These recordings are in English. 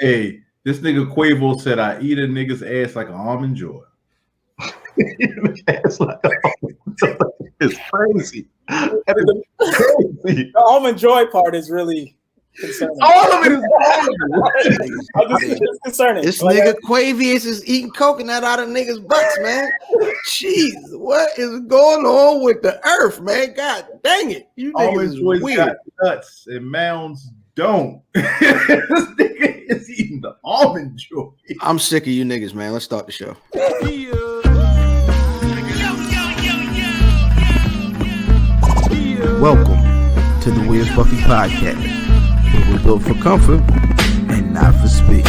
Hey, this nigga Quavo said I eat a nigga's ass like an almond joy. It's crazy. The almond joy part is really concerning. All of it It's concerning. This nigga Quavius is eating coconut out of niggas' butts, man. Jeez, what is going on with the earth, man? God dang it. You niggas is weird. Got nuts and mounds don't. This nigga is eating the almond joy. I'm sick of you niggas, man. Let's start the show. Welcome to the Where's Buffy podcast, where we're built for comfort and not for speed.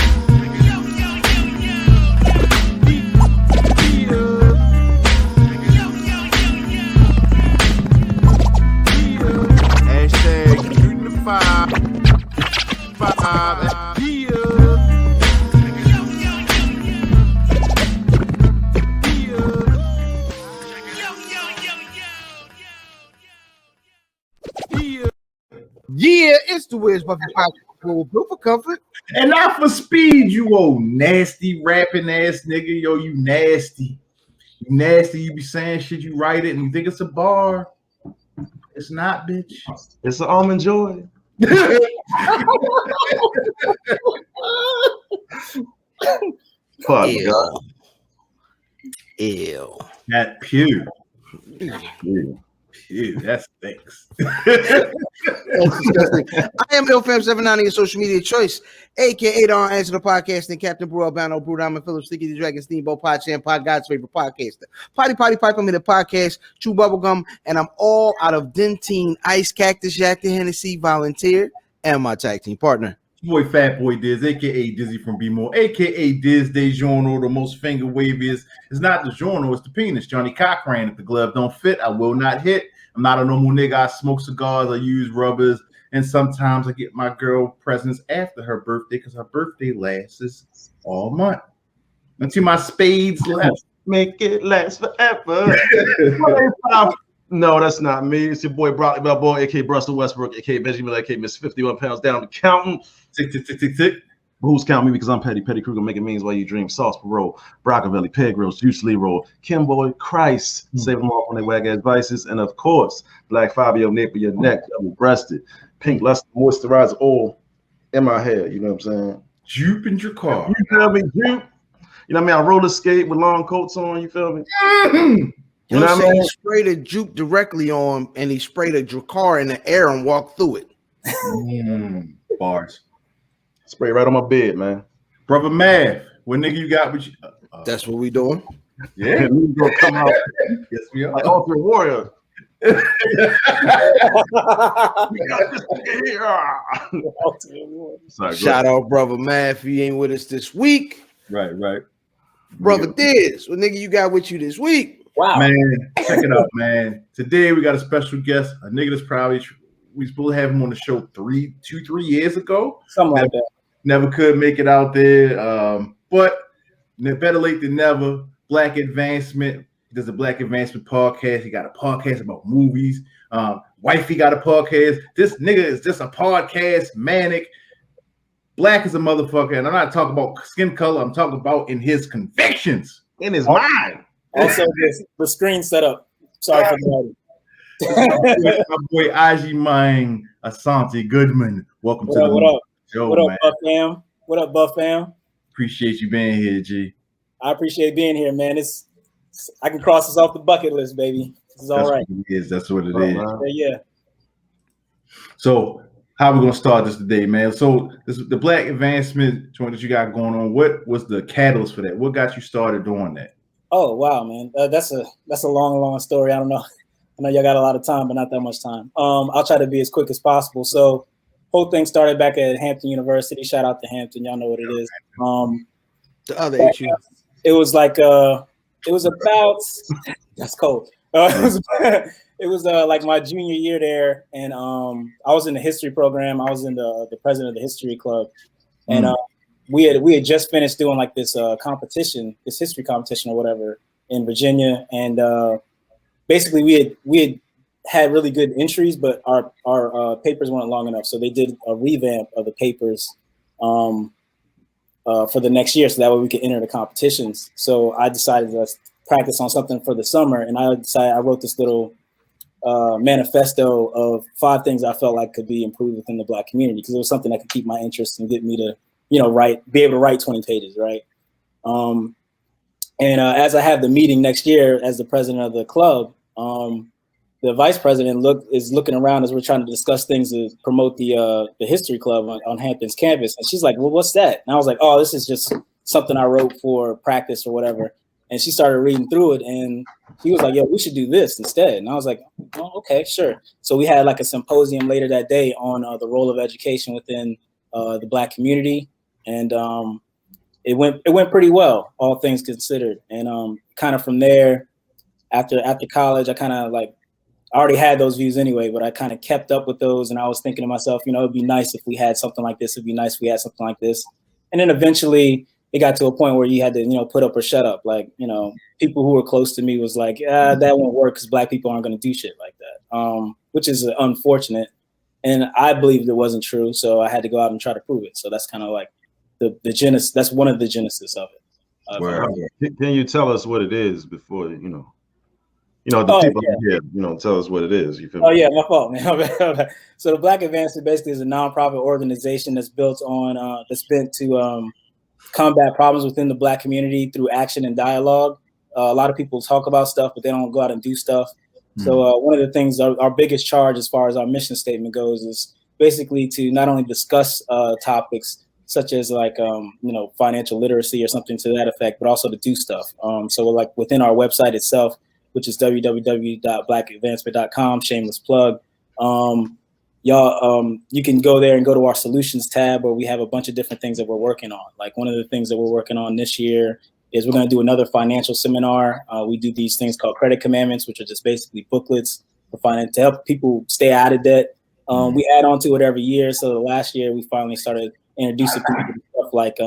Hashtag shooting the five. Yeah, it's the Where's Buffy podcast, where we're built for comfort and not for speed, you old nasty rapping ass nigga. Yo, you nasty. You nasty. You be saying shit, you write it, and you think it's a bar. It's not, bitch. It's an almond joy. Fuck. Ew. Ew. That pew. Ew, that stinks. That's disgusting. I am IlFam79, your social media choice, aka Don Answer the Podcast, and Captain Brew Albano, Brew Diamond Phillips, Sticky the Dragon, Steamboat, Podchan, Pod God's favorite podcaster. Potty Pipe, I'm in the podcast, Chew Bubblegum, and I'm all out of Dentine, Ice Cactus, Jack the Hennessy, Volunteer, and my tag team partner. Boy, Fat Boy Diz, aka Dizzy from B-More, aka Diz DeJourno, the most finger waviest. It's not the journal, it's the penis. Johnny Cochran, if the glove don't fit, I will not hit. I'm not a normal nigga. I smoke cigars, I use rubbers, and sometimes I get my girl presents after her birthday because her birthday lasts all month. Until my spades last. Make it last forever. No, that's not me. It's your boy Broccoli Balboa, aka Russell Westbrook, aka Benjamin, aka Miss 51 pounds down to counting. Tick, tick, tick, tick, tick. But who's counting me? Because I'm Petty Kruger, making means while you dream. Sauce parole, Brockavelli, Peg Grills, Juice Lee Roll, Kimboy, Christ, save them all from their wag ass vices, and of course, Black Fabio, nape of your neck, double breasted, pink luster moisturizer oil in my hair. You know what I'm saying? Jupe in your car. You feel me? Jupe. You know what I mean? I roller skate with long coats on. You feel me? You know what I mean? He sprayed a juke directly on, and he sprayed a car in the air and walked through it. Bars. Spray right on my bed, man. Brother Math, what nigga you got with you? That's what we doing. Yeah. We gonna come out Yes, we are. like Ultimate Warrior. We got this nigga here. Sorry, Shout out, brother Math. He ain't with us this week. Right. Brother Diz, what nigga you got with you this week? Wow. Man, check it out, man. Today we got a special guest, a nigga that's probably we supposed to have him on the show 3 years ago. Something like that. Never could make it out there. But better late than never. Black Advancement. He does a Black Advancement podcast. He got a podcast about movies. Wifey got a podcast. This nigga is just a podcast manic. Black as a motherfucker. And I'm not talking about skin color. I'm talking about in his convictions. In his mind. Also, the screen setup. Sorry for that. My boy Agyemang Goodman. Welcome to the show, What up, man. Buff fam? What up, Buff fam? Appreciate you being here, G. I appreciate being here, man. I can cross this off the bucket list, baby. This is all right. That's what it is. Yeah. So, how we gonna start this today, man? So, the Black Advancement joint that you got going on. What was the catalyst for that? What got you started doing that? Oh wow, man. That's a long story. I don't know. I know y'all got a lot of time, but not that much time. I'll try to be as quick as possible. So, whole thing started back at Hampton University. Shout out to Hampton. Y'all know what it is. The other issue. It was like it was about that's cold. It was like my junior year there, and I was in the history program. I was in the president of the history club, and we had just finished doing like this competition, this history competition or whatever in Virginia, and basically we had really good entries, but our papers weren't long enough, so they did a revamp of the papers. for the next year, so that way we could enter the competitions. So I decided to practice on something for the summer, and I wrote this little manifesto of 5 things I felt like could be improved within the Black community, because it was something that could keep my interest and get me to, be able to write 20 pages, right? And as I have the meeting next year as the president of the club, the vice president is looking around as we're trying to discuss things to promote the history club on Hampton's campus, and she's like, "Well, what's that?" And I was like, "Oh, this is just something I wrote for practice or whatever." And she started reading through it, and he was like, "Yo, we should do this instead." And I was like, "Oh, okay, sure." So we had like a symposium later that day on the role of education within the Black community, and it went pretty well, all things considered. And kind of from there, after college, I already had those views anyway, but I kind of kept up with those, and I was thinking to myself, it'd be nice if we had something like this. It'd be nice if we had something like this. And then eventually, it got to a point where you had to, put up or shut up. Like, people who were close to me was like, that won't work because Black people aren't going to do shit like that, which is unfortunate. And I believed it wasn't true, so I had to go out and try to prove it. So that's kind of like the genesis. That's one of the genesis of it. Can you tell us what it is before people here, tell us what it is. You feel me? Oh yeah, my fault, man. So the Black Advancement basically is a nonprofit organization that's built on that's meant to combat problems within the Black community through action and dialogue. A lot of people talk about stuff, but they don't go out and do stuff. So one of the things, our biggest charge as far as our mission statement goes, is basically to not only discuss topics such as like financial literacy or something to that effect, but also to do stuff. So like within our website itself, which is www.blackadvancement.com, shameless plug. Y'all, you can go there and go to our solutions tab, where we have a bunch of different things that we're working on. Like one of the things that we're working on this year is we're going to do another financial seminar. We do these things called credit commandments, which are just basically booklets for finance to help people stay out of debt. We add on to it every year. So last year we finally started introducing people to stuff like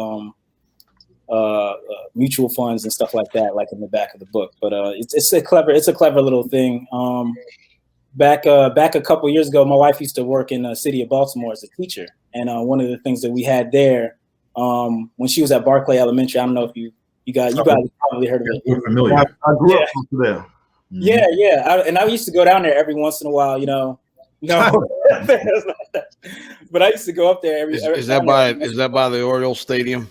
mutual funds and stuff like that, like in the back of the book. But it's a clever little thing. Back a couple years ago, my wife used to work in the city of Baltimore as a teacher, and one of the things that we had there when she was at Barclay Elementary, I don't know if you guys probably heard of it. We're familiar. I grew up there. Yeah. And I used to go down there every once in a while, but I used to go up there every. Is that by the Orioles Stadium?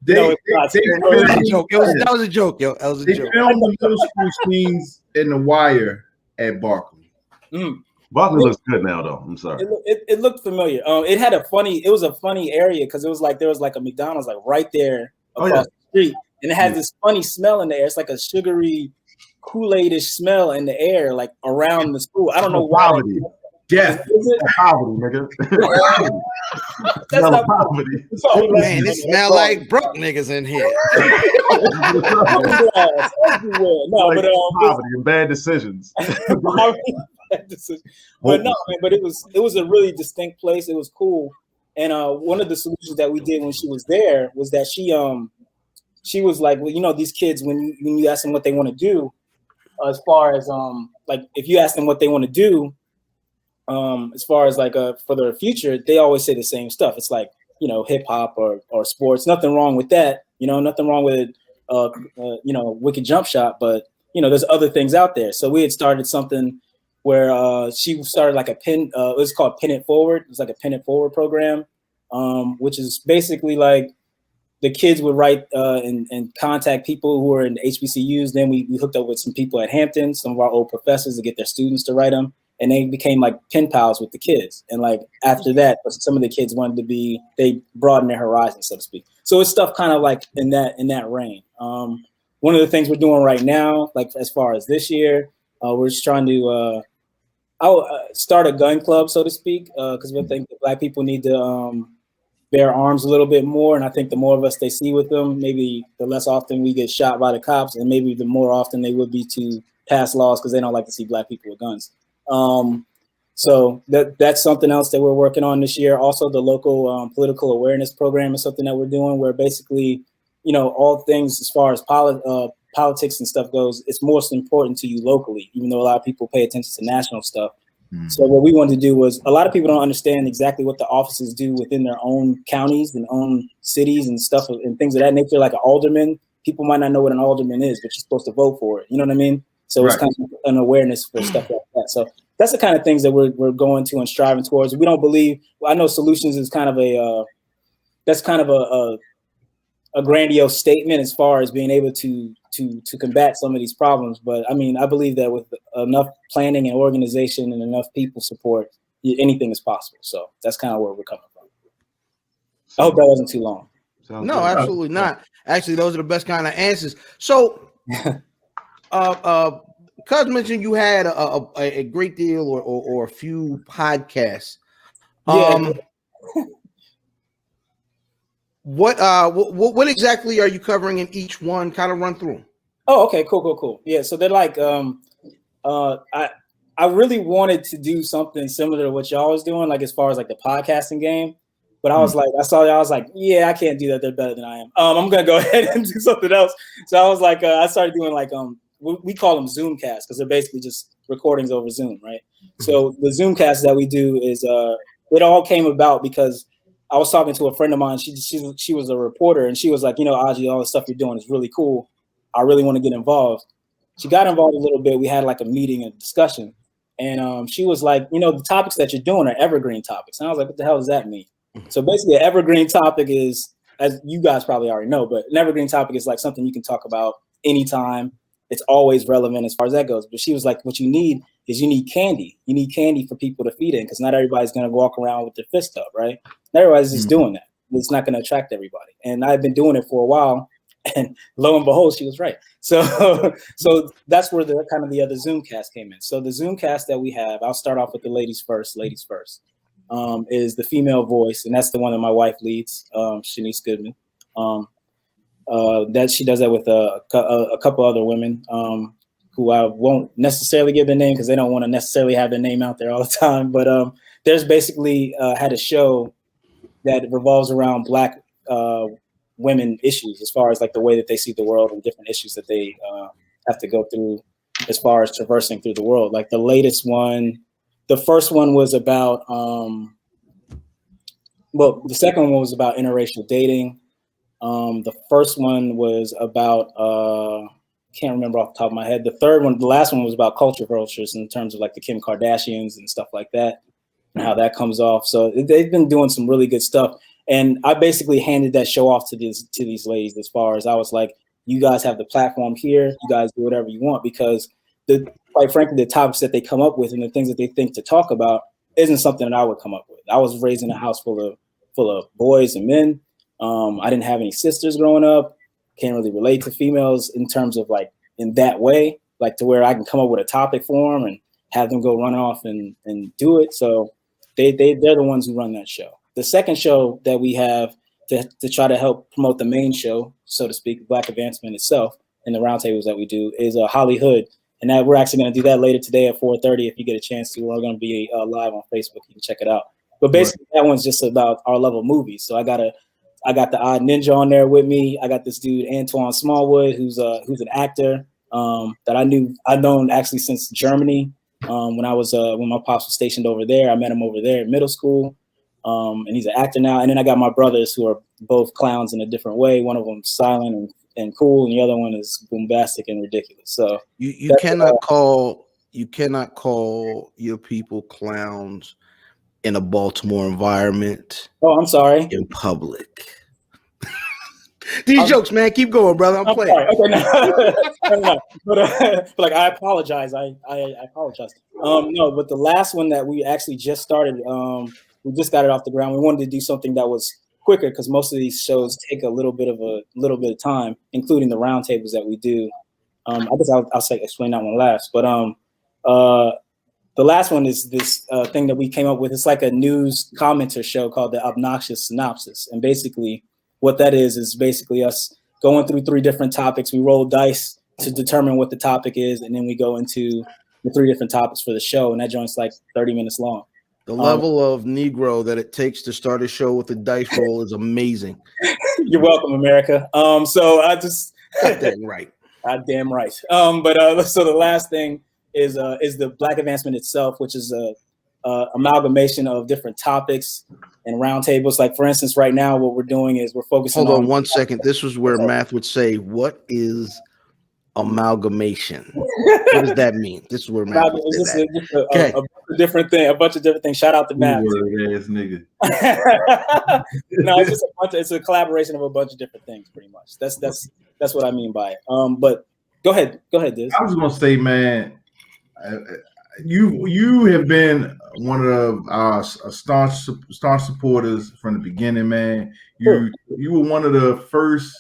No, it's not. That was a joke, yo. That was a They joke. filmed the middle school scenes in The Wire at Barkley. Barkley looks good now, though. I'm sorry. It looked familiar. It was a funny area because it was like there was like a McDonald's like right there across the street, and it had this funny smell in the air. It's like a sugary Kool-Aid-ish smell in the air, like around the school. I don't know why. Death. Poverty, nigga. That's not poverty. Man, it smell like broke niggas in here. No, but poverty and bad decisions. But no, man, but it was a really distinct place. It was cool. And one of the solutions that we did when she was there was that she was like, well, these kids, when you ask them what they want to do, as far as like if you ask them what they want to do, as far as like for their future, they always say the same stuff. It's like, hip hop or sports. Nothing wrong with that. Nothing wrong with Wicked Jump Shot, but there's other things out there. So we had started something where she started like a pin. It was called Pin It Forward. It was like a Pin It Forward program, which is basically like the kids would write and contact people who are in HBCUs. Then we hooked up with some people at Hampton, some of our old professors, to get their students to write them. And they became like pen pals with the kids. And like after that, some of the kids they broadened their horizon, so to speak. So it's stuff kind of like in that reign. One of the things we're doing right now, like as far as this year, we're just trying to start a gun club, so to speak, because we think that Black people need to bear arms a little bit more. And I think the more of us they see with them, maybe the less often we get shot by the cops, and maybe the more often they would be to pass laws because they don't like to see Black people with guns. So that's something else that we're working on this year. Also, the local political awareness program is something that we're doing, where basically, all things as far as politics and stuff goes, it's most important to you locally, even though a lot of people pay attention to national stuff. So what we wanted to do was, a lot of people don't understand exactly what the offices do within their own counties and own cities and stuff and things of that nature. Like an alderman, people might not know what an alderman is, but you're supposed to vote for it. You know what I mean? So it's kind of an awareness for stuff like that. So that's the kind of things that we're going to and striving towards. We don't believe. Well, I know solutions is kind of a grandiose statement as far as being able to combat some of these problems. But I mean, I believe that with enough planning and organization and enough people support, anything is possible. So that's kind of where we're coming from. I hope that wasn't too long. No, absolutely not. Actually, those are the best kind of answers. So, Cuz mentioned you had a great deal or a few podcasts. What exactly are you covering in each one? Kind of run through them. Oh, okay, cool. Yeah, so they're like, I really wanted to do something similar to what y'all was doing, like as far as like the podcasting game. But I was like, I saw y'all, I was like, yeah, I can't do that. They're better than I am. I'm gonna go ahead and do something else. So I was like, I started doing like, we call them Zoomcasts because they're basically just recordings over Zoom, right? So the Zoomcasts that we do is, it all came about because I was talking to a friend of mine. She was a reporter, and she was like, Aji, all the stuff you're doing is really cool. I really want to get involved. She got involved a little bit. We had like a meeting and discussion, and she was like, the topics that you're doing are evergreen topics. And I was like, what the hell does that mean? So basically, an evergreen topic is, as you guys probably already know, but an evergreen topic is like something you can talk about anytime. It's always relevant as far as that goes. But she was like, what you need is you need candy. You need candy for people to feed in because not everybody's going to walk around with their fist up, right? Not everybody's just doing that. It's not going to attract everybody. And I've been doing it for a while. And lo and behold, she was right. So that's where the other Zoomcast came in. So the Zoomcast that we have, I'll start off with the ladies first, is the female voice. And that's the one that my wife leads, Shanice Goodman. That she does that with a couple other women who I won't necessarily give their name because they don't want to necessarily have their name out there all the time. But there's basically had a show that revolves around Black women issues as far as like the way that they see the world and different issues that they have to go through as far as traversing through the world. Like the latest one, the first one was about, the second one was about interracial dating. The first one was about, can't remember off the top of my head. The last one was about culture vultures in terms of like the Kim Kardashians and stuff like that and how that comes off. So they've been doing some really good stuff. And I basically handed that show off to these ladies as far as I was like, you guys have the platform here. You guys do whatever you want because quite frankly, the topics that they come up with and the things that they think to talk about isn't something that I would come up with. I was raised in a house full of boys and men. I didn't have any sisters growing up. Can't really relate to females in terms of like in that way, like to where I can come up with a topic for them and have them go run off and do it. So they're the ones who run that show. The second show that we have to try to help promote the main show, so to speak, Black Advancement itself, and the roundtables that we do is Hollywood. And that we're actually going to do that later today at 4:30. If you get a chance to, we're going to be live on Facebook. You can check it out. But basically, that one's just about our level movies. So I got the Odd Ninja on there with me. I got this dude Antoine Smallwood, who's an actor that I've known actually since Germany. When my pops was stationed over there, I met him over there in middle school. And he's an actor now. And then I got my brothers who are both clowns in a different way. One of them silent and cool, and the other one is bombastic and ridiculous. So you cannot call your people clowns in a Baltimore environment. Oh, I'm sorry. In public. These jokes, man, keep going, brother. I'm playing. Sorry. Okay, no. But like, I apologize. I apologize. No, but the last one that we actually just started, we just got it off the ground. We wanted to do something that was quicker because most of these shows take a little bit of time, including the roundtables that we do. I guess I'll explain that one last. But the last one is this thing that we came up with. It's like a news commenter show called the Obnoxious Synopsis, and basically what that is basically us going through 3 different topics. We roll dice to determine what the topic is, and then we go into the 3 different topics for the show, and that joint's like 30 minutes long. The level of Negro that it takes to start a show with a dice roll is amazing. You're welcome, America. So I just Got that right. Damn right. But so the last thing is the Black Advancement itself, which is a amalgamation of different topics and roundtables. Like, for instance, right now, what we're doing is we're focusing on. Hold on 1 second. This was where Math would say, "What is amalgamation? What does that mean?" This is where Math would say that. A bunch of different things. Shout out to Math. Nigga. No, it's a collaboration of a bunch of different things, pretty much. That's what I mean by it. But go ahead, Diz. I was gonna say, man, you have been one of our staunch supporters from the beginning, man. You were one of the first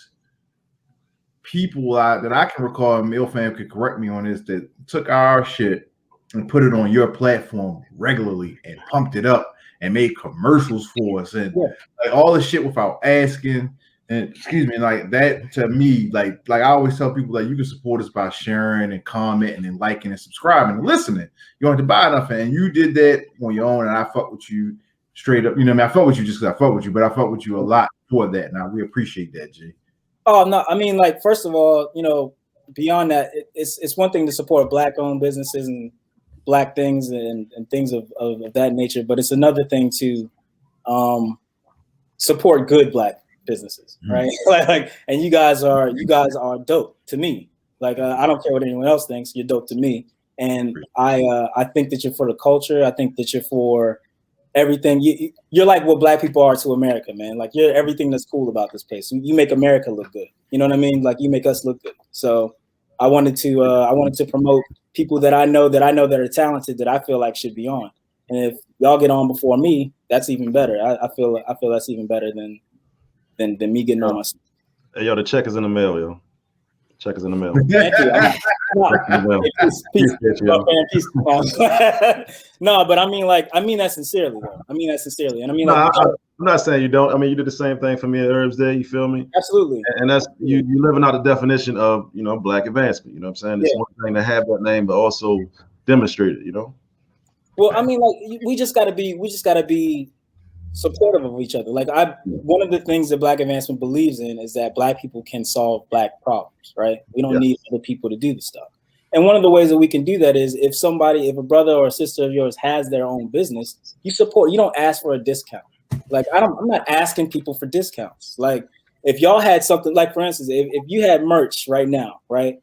people that I can recall, and Milfam could correct me on this, that took our shit and put it on your platform regularly and pumped it up and made commercials for us and like all the shit without asking. And excuse me, like that to me, like I always tell people, like, you can support us by sharing and commenting and liking and subscribing and listening. You don't have to buy nothing, and you did that on your own. And I fuck with you straight up. You know what I mean? I fuck with you just because I fuck with you, but I fuck with you a lot for that. Now we appreciate that, G. Oh no, I mean, like, first of all, you know, beyond that, it's one thing to support Black-owned businesses and Black things and things of that nature, but it's another thing to support good Black businesses, right? like, and you guys are dope to me. Like, I don't care what anyone else thinks. You're dope to me, and I think that you're for the culture. I think that you're for everything. You're like what Black people are to America, man. Like, you're everything that's cool about this place. You make America look good. You know what I mean? Like, you make us look good. So I wanted to promote people that I know that are talented, that I feel like should be on. And if y'all get on before me, that's even better. I feel that's even better than me getting on myself. Hey, yo, the check is in the mail, yo. Check is in the mail. Peace. No, but I mean that sincerely, though. I mean that sincerely, and I mean, like, I'm not saying you don't. I mean, you did the same thing for me at Herbs Day. You feel me? Absolutely. And that's you living out the definition of, you know, Black advancement. You know what I'm saying? It's one thing to have that name, but also demonstrate it. You know. Well, I mean, like, we just gotta be supportive of each other. Like, one of the things that Black Advancement believes in is that Black people can solve Black problems, right? We don't need other people to do the stuff. And one of the ways that we can do that is if a brother or a sister of yours has their own business, you support. You don't ask for a discount. Like, I'm not asking people for discounts. Like, if y'all had something, like, for instance, if you had merch right now, right?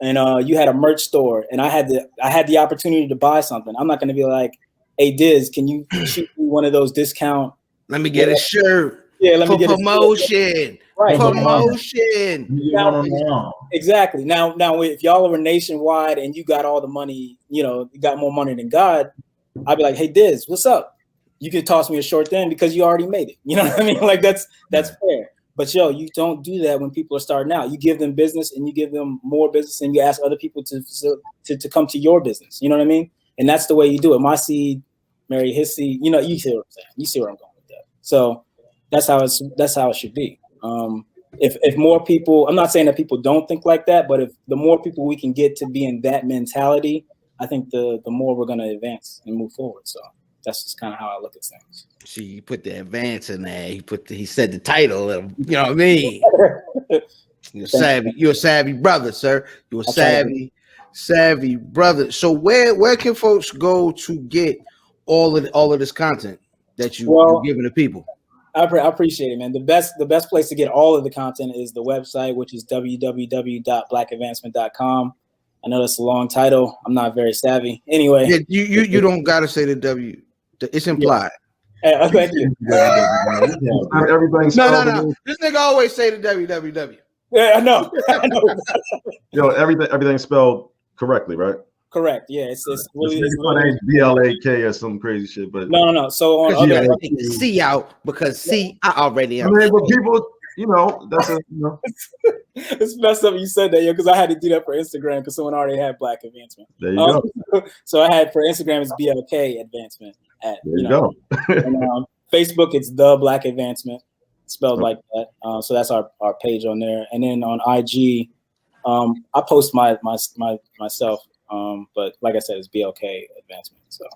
And you had a merch store, and I had the opportunity to buy something, I'm not going to be like, "Hey, Diz, can you shoot me one of those discount? Let me get a shirt. Yeah, let me get promotion. Right, promotion. Exactly. Now, if y'all were nationwide and you got all the money, you know, you got more money than God, I'd be like, "Hey, Diz, what's up? You can toss me a short thing because you already made it." You know what I mean? Like, that's fair. But yo, you don't do that when people are starting out. You give them business and you give them more business, and you ask other people to come to your business. You know what I mean? And that's the way you do it. My seed, marry his seed. You know, you see what I'm saying. You see where I'm going with that. So that's how it should be. If more people, I'm not saying that people don't think like that, but if the more people we can get to be in that mentality, I think the more we're going to advance and move forward. So that's just kind of how I look at things. See, you put the advance in there. He said the title. You know what I mean? You're a savvy brother, sir. You're a savvy brother. So where can folks go to get all of this content that you're giving to people? I appreciate it, man. The best place to get all of the content is the website, which is www.blackadvancement.com. I know that's a long title. I'm not very savvy. Anyway, you don't gotta say the W. It's implied. Yeah. Thank you. Everything's no. This nigga always say the www. Yeah, I know. Yo, everything's spelled correctly, right? Correct. Yeah, it's really BLAK or some crazy shit, but no. So on other take the C out because I already am. I mean, but people, you know, that's It's messed up you said that, because I had to do that for Instagram because someone already had Black Advancement. There you go. So I had for Instagram it's BLK Advancement. There you go. And, Facebook it's the Black Advancement, spelled like that. So that's our page on there. And then on IG, I post myself. But like I said, it's BLK Advancement. So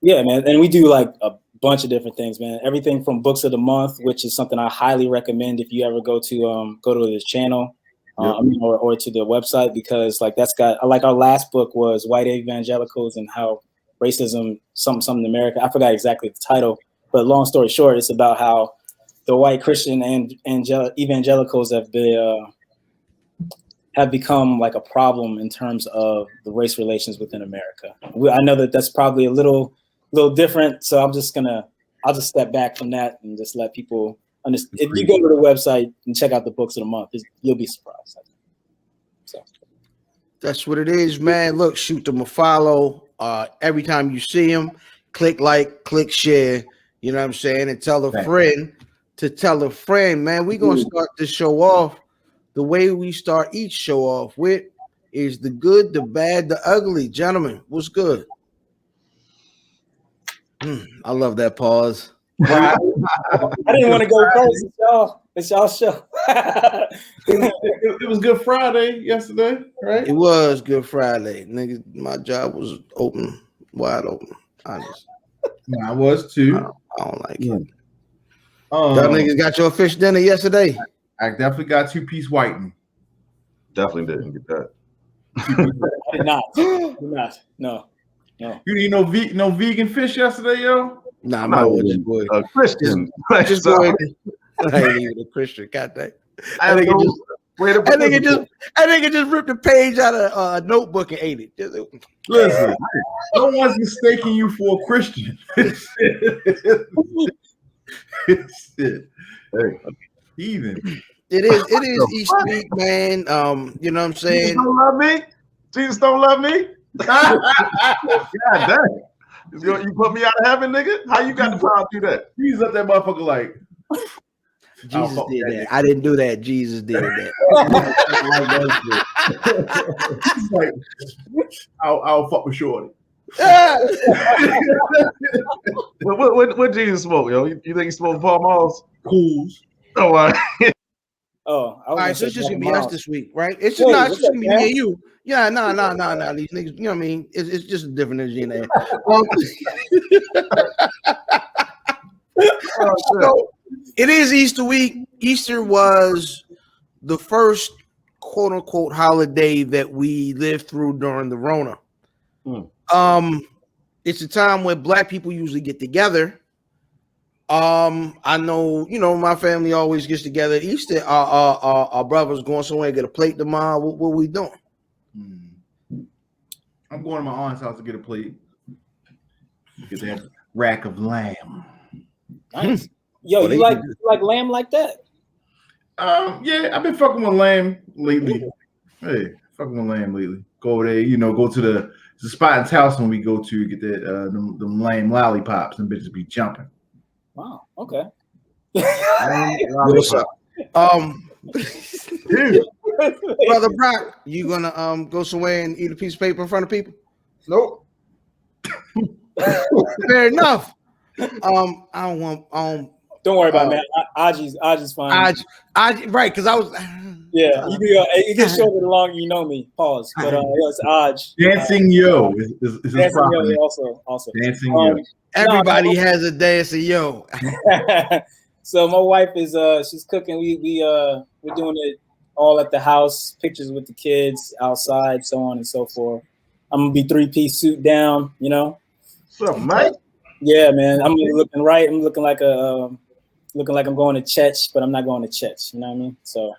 yeah, man. And we do like a bunch of different things, man. Everything from books of the month, which is something I highly recommend if you ever go to the channel. or to the website, because like that's got, like our last book was White Evangelicals and How Racism, something in America. I forgot exactly the title, but long story short, it's about how the white Christian and evangelicals have become like a problem in terms of the race relations within America. I know that that's probably a little different, so I'll just step back from that and just let people understand. If you go to the website and check out the books of the month, you'll be surprised. So that's what it is, man. Look, shoot them a follow. Every time you see them, click like, click share. You know what I'm saying? And tell a friend to tell a friend, man. We're gonna start this show off the way we start each show off with is the good, the bad, the ugly. Gentlemen, what's good? I love that pause. I didn't want to go first. It's y'all show. It was Good Friday yesterday, right? It was Good Friday. Nigga, my job was open, wide open. Honest. I was too. I don't like it. Y'all niggas got your fish dinner yesterday. I definitely got 2-piece whiting. Definitely didn't get that. I did not. No. You eat no vegan fish yesterday, yo? Nah, I'm not with you, boy. A Christian. Just go ahead. I ain't even a Christian. Got that. I think it just ripped the page out of a notebook and ate it. Listen, no one's mistaking you for a Christian. Hey, heathen. It is East week, man. You know what I'm saying? Jesus don't love me. God damn. You put me out of heaven, nigga? How you got the power to do that? He's up that motherfucker like Jesus did that. I didn't do that. Jesus did that. He's like, I'll fuck with Shorty. What Jesus smoke, yo? You think he smoked Paul Malls? Cools. Oh, all right. All right, so it's just gonna be us this week, right? It's just it's just gonna be me and you. Yeah, no, these niggas, you know what I mean? It's just a different energy in there. So it is Easter week. Easter was the first quote unquote holiday that we lived through during the Rona. It's a time where Black people usually get together. I know, my family always gets together at Easter. Our brother's going somewhere, get a plate tomorrow. What we doing? I'm going to my aunt's house to get a plate. Get that rack of lamb. Nice. Yo, you like lamb like that? Yeah, I've been fucking with lamb lately. Hey, fucking with lamb lately. Go there, go to the spot in Towson we go to get that them lamb lollipops. Them bitches be jumping. Wow. Okay. What's up? Brother Brock, you gonna go somewhere and eat a piece of paper in front of people? Nope. Fair enough. I don't want. Don't worry about it, man. Agy's fine. Right? Because I was. Yeah, you get shorter the longer you know me. Pause. But it's Aj. Dancing Yo is Dancing Yo also. Dancing Yo. Everybody has a dancing yo. So my wife is she's cooking. We're doing it all at the house. Pictures with the kids outside, so on and so forth. I'm gonna be 3-piece suit down. What's up, Mike? Yeah, man. I'm looking right. I'm looking like I'm going to church, but I'm not going to church. You know what I mean? So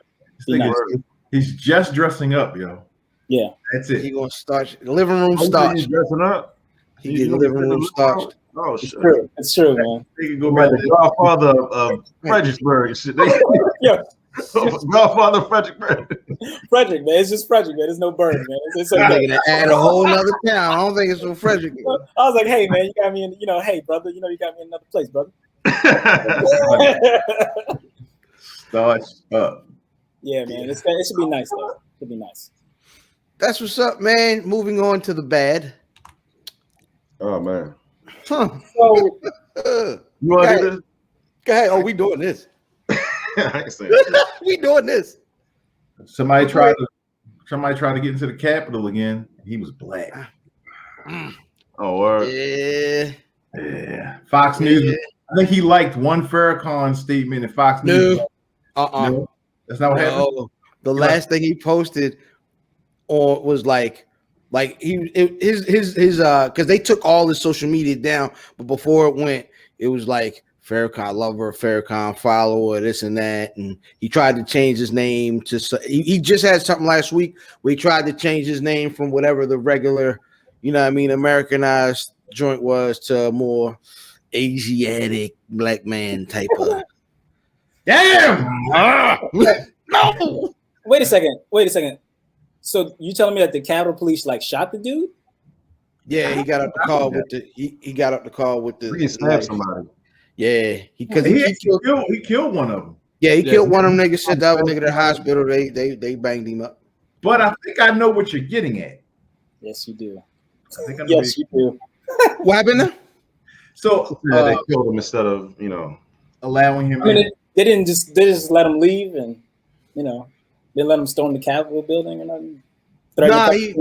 he's just dressing up, yo. Yeah, that's it. He gonna start the living room starch. Dressing up. He get the living room starched. Oh, it's true. It's true, man. They can go back to the Godfather of Fredericksburg and shit. Yeah. Godfather Fredericksburg. Frederick, man. It's just Frederick, man. There's no bird, man. It's okay. Add a whole nother town. I don't think it's from Frederick. I was like, hey, man, you got me in, hey, brother, you got me in another place, brother. Starch up. Yeah, man. It should be nice, though. It should be nice. That's what's up, man. Moving on to the bad. Oh, man. Huh. So, you want to do this? Go ahead. Oh, we doing this. I ain't saying we doing this. Somebody tried to get into the Capitol again. He was black. Oh, word. Yeah. Fox News. I think he liked one Farrakhan statement in Fox News. No, that's not what happened. the last thing he posted or was like his because they took all his social media down, but before it went, it was like Farrakhan lover, Farrakhan follower, this and that, and he tried to change his name to. He just had something last week where he tried to change his name from whatever the regular, Americanized joint was to a more Asiatic black man type of. Damn! No. Wait a second. So you telling me that the Capitol Police shot the dude? Yeah, he got up the call with the. He got up the call with the. He stabbed somebody. Yeah, He killed one of them. Yeah, he killed one of them niggas. Sent the other nigga to the hospital. They banged him up. But I think I know what you're getting at. Yes, you do. I think I know Yes, you do. What happened there? So they killed him instead of allowing him. I mean, they just let him leave, and they let him storm the Capitol building and nothing. Nah, he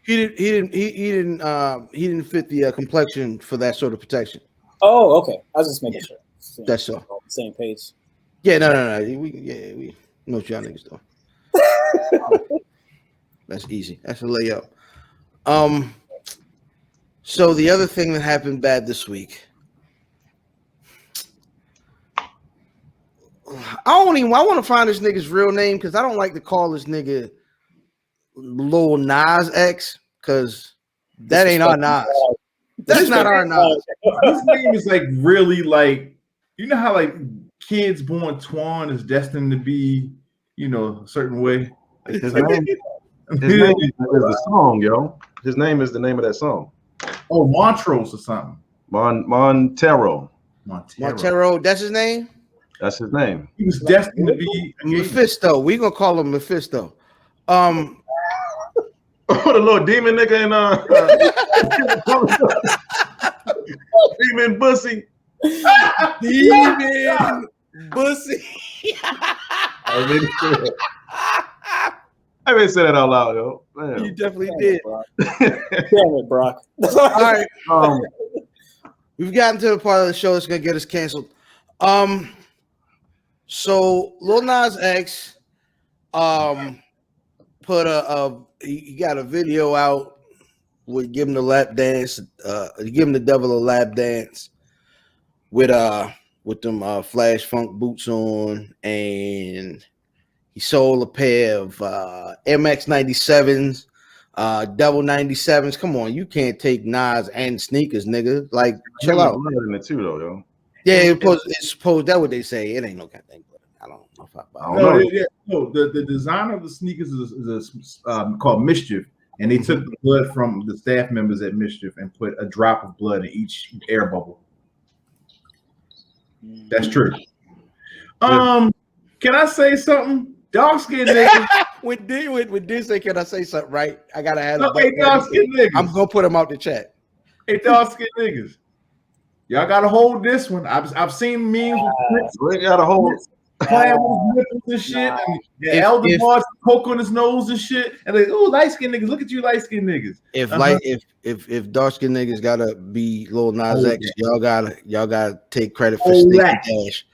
didn't fit the complexion for that sort of protection. Oh, okay. I was just making sure. That's all. Same page. Yeah, no. We know what y'all niggas doing. That's easy. That's a layup. So the other thing that happened bad this week. I want to find this nigga's real name because I don't like to call this nigga Lil Nas X because that ain't our Nas. That's not our Nas. His name is really how kids born Twan is destined to be a certain way. His name is the song, yo. His name is the name of that song. Oh, Montrose or something. Montero. Montero, that's his name? That's his name. He was destined to be Mephisto. We gonna call him Mephisto. The little demon nigga in demon bussy. Demon bussy. I didn't say that out loud, yo. Man. You definitely did. Damn it, Brock. All right. We've gotten to the part of the show that's gonna get us canceled. So Lil Nas X put he got a video out with giving the lap dance, giving the devil a lap dance with them Flash Funk boots on, and he sold a pair of MX 97s, double 97s. Come on, you can't take Nas and sneakers, nigga. Chill out. In it too, though, yo. Yeah, it's supposed that's what they say. It ain't no goddamn blood. I don't know if I don't know. No, the designer of the sneakers is called Mischief, and they took the blood from the staff members at Mischief and put a drop of blood in each air bubble. That's true. Can I say something? Dark skinned niggas. When D say, can I say something? Right, I gotta add. Hey, dark skinned niggas. I'm gonna put him out the chat. Hey, dark skinned niggas. Y'all gotta hold this one. I've seen memes We gotta hold. playing with his nipples and shit, and the elder boys poke on his nose and shit, and light skinned niggas. Look at you, light skinned niggas. If dark skinned niggas gotta be Lil Nas X, y'all gotta take credit for Stacey Dash.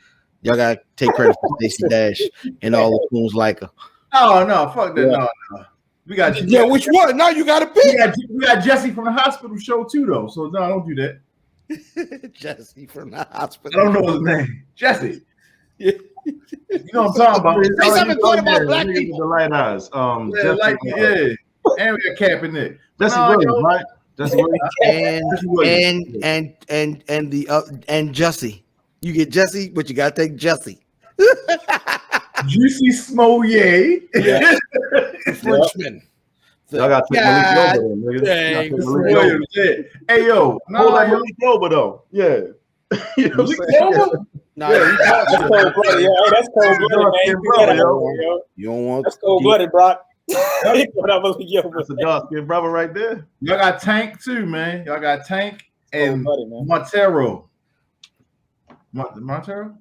Y'all gotta take credit for Stacey Dash and all the fools like her. Oh no, fuck that. Yeah. No. We got which one? Now you gotta pick. We got Jesse from the hospital show too, though. So no, don't do that. Jesse from the hospital. I don't know his name. Jesse. Yeah. You know what I'm talking about? Say something good about black people. The light eyes. And we got Cap in there. Jesse Williams, right? Jesse Williams. And Jesse. You get Jesse, but you gotta take Jesse. Juicy Smollett. Yeah. Frenchman. Y'all gotta take Malik Yoba, nigga. Hey yo, Malik Yoba though. Yeah. You know what I'm saying? Nah, that's cold blooded. Yo, that's cold blooded, man. You don't want that's cold blooded, Brock. That's a dark skinned brother right there. Y'all got Tank too, man. Y'all got Tank and Montero. Montero?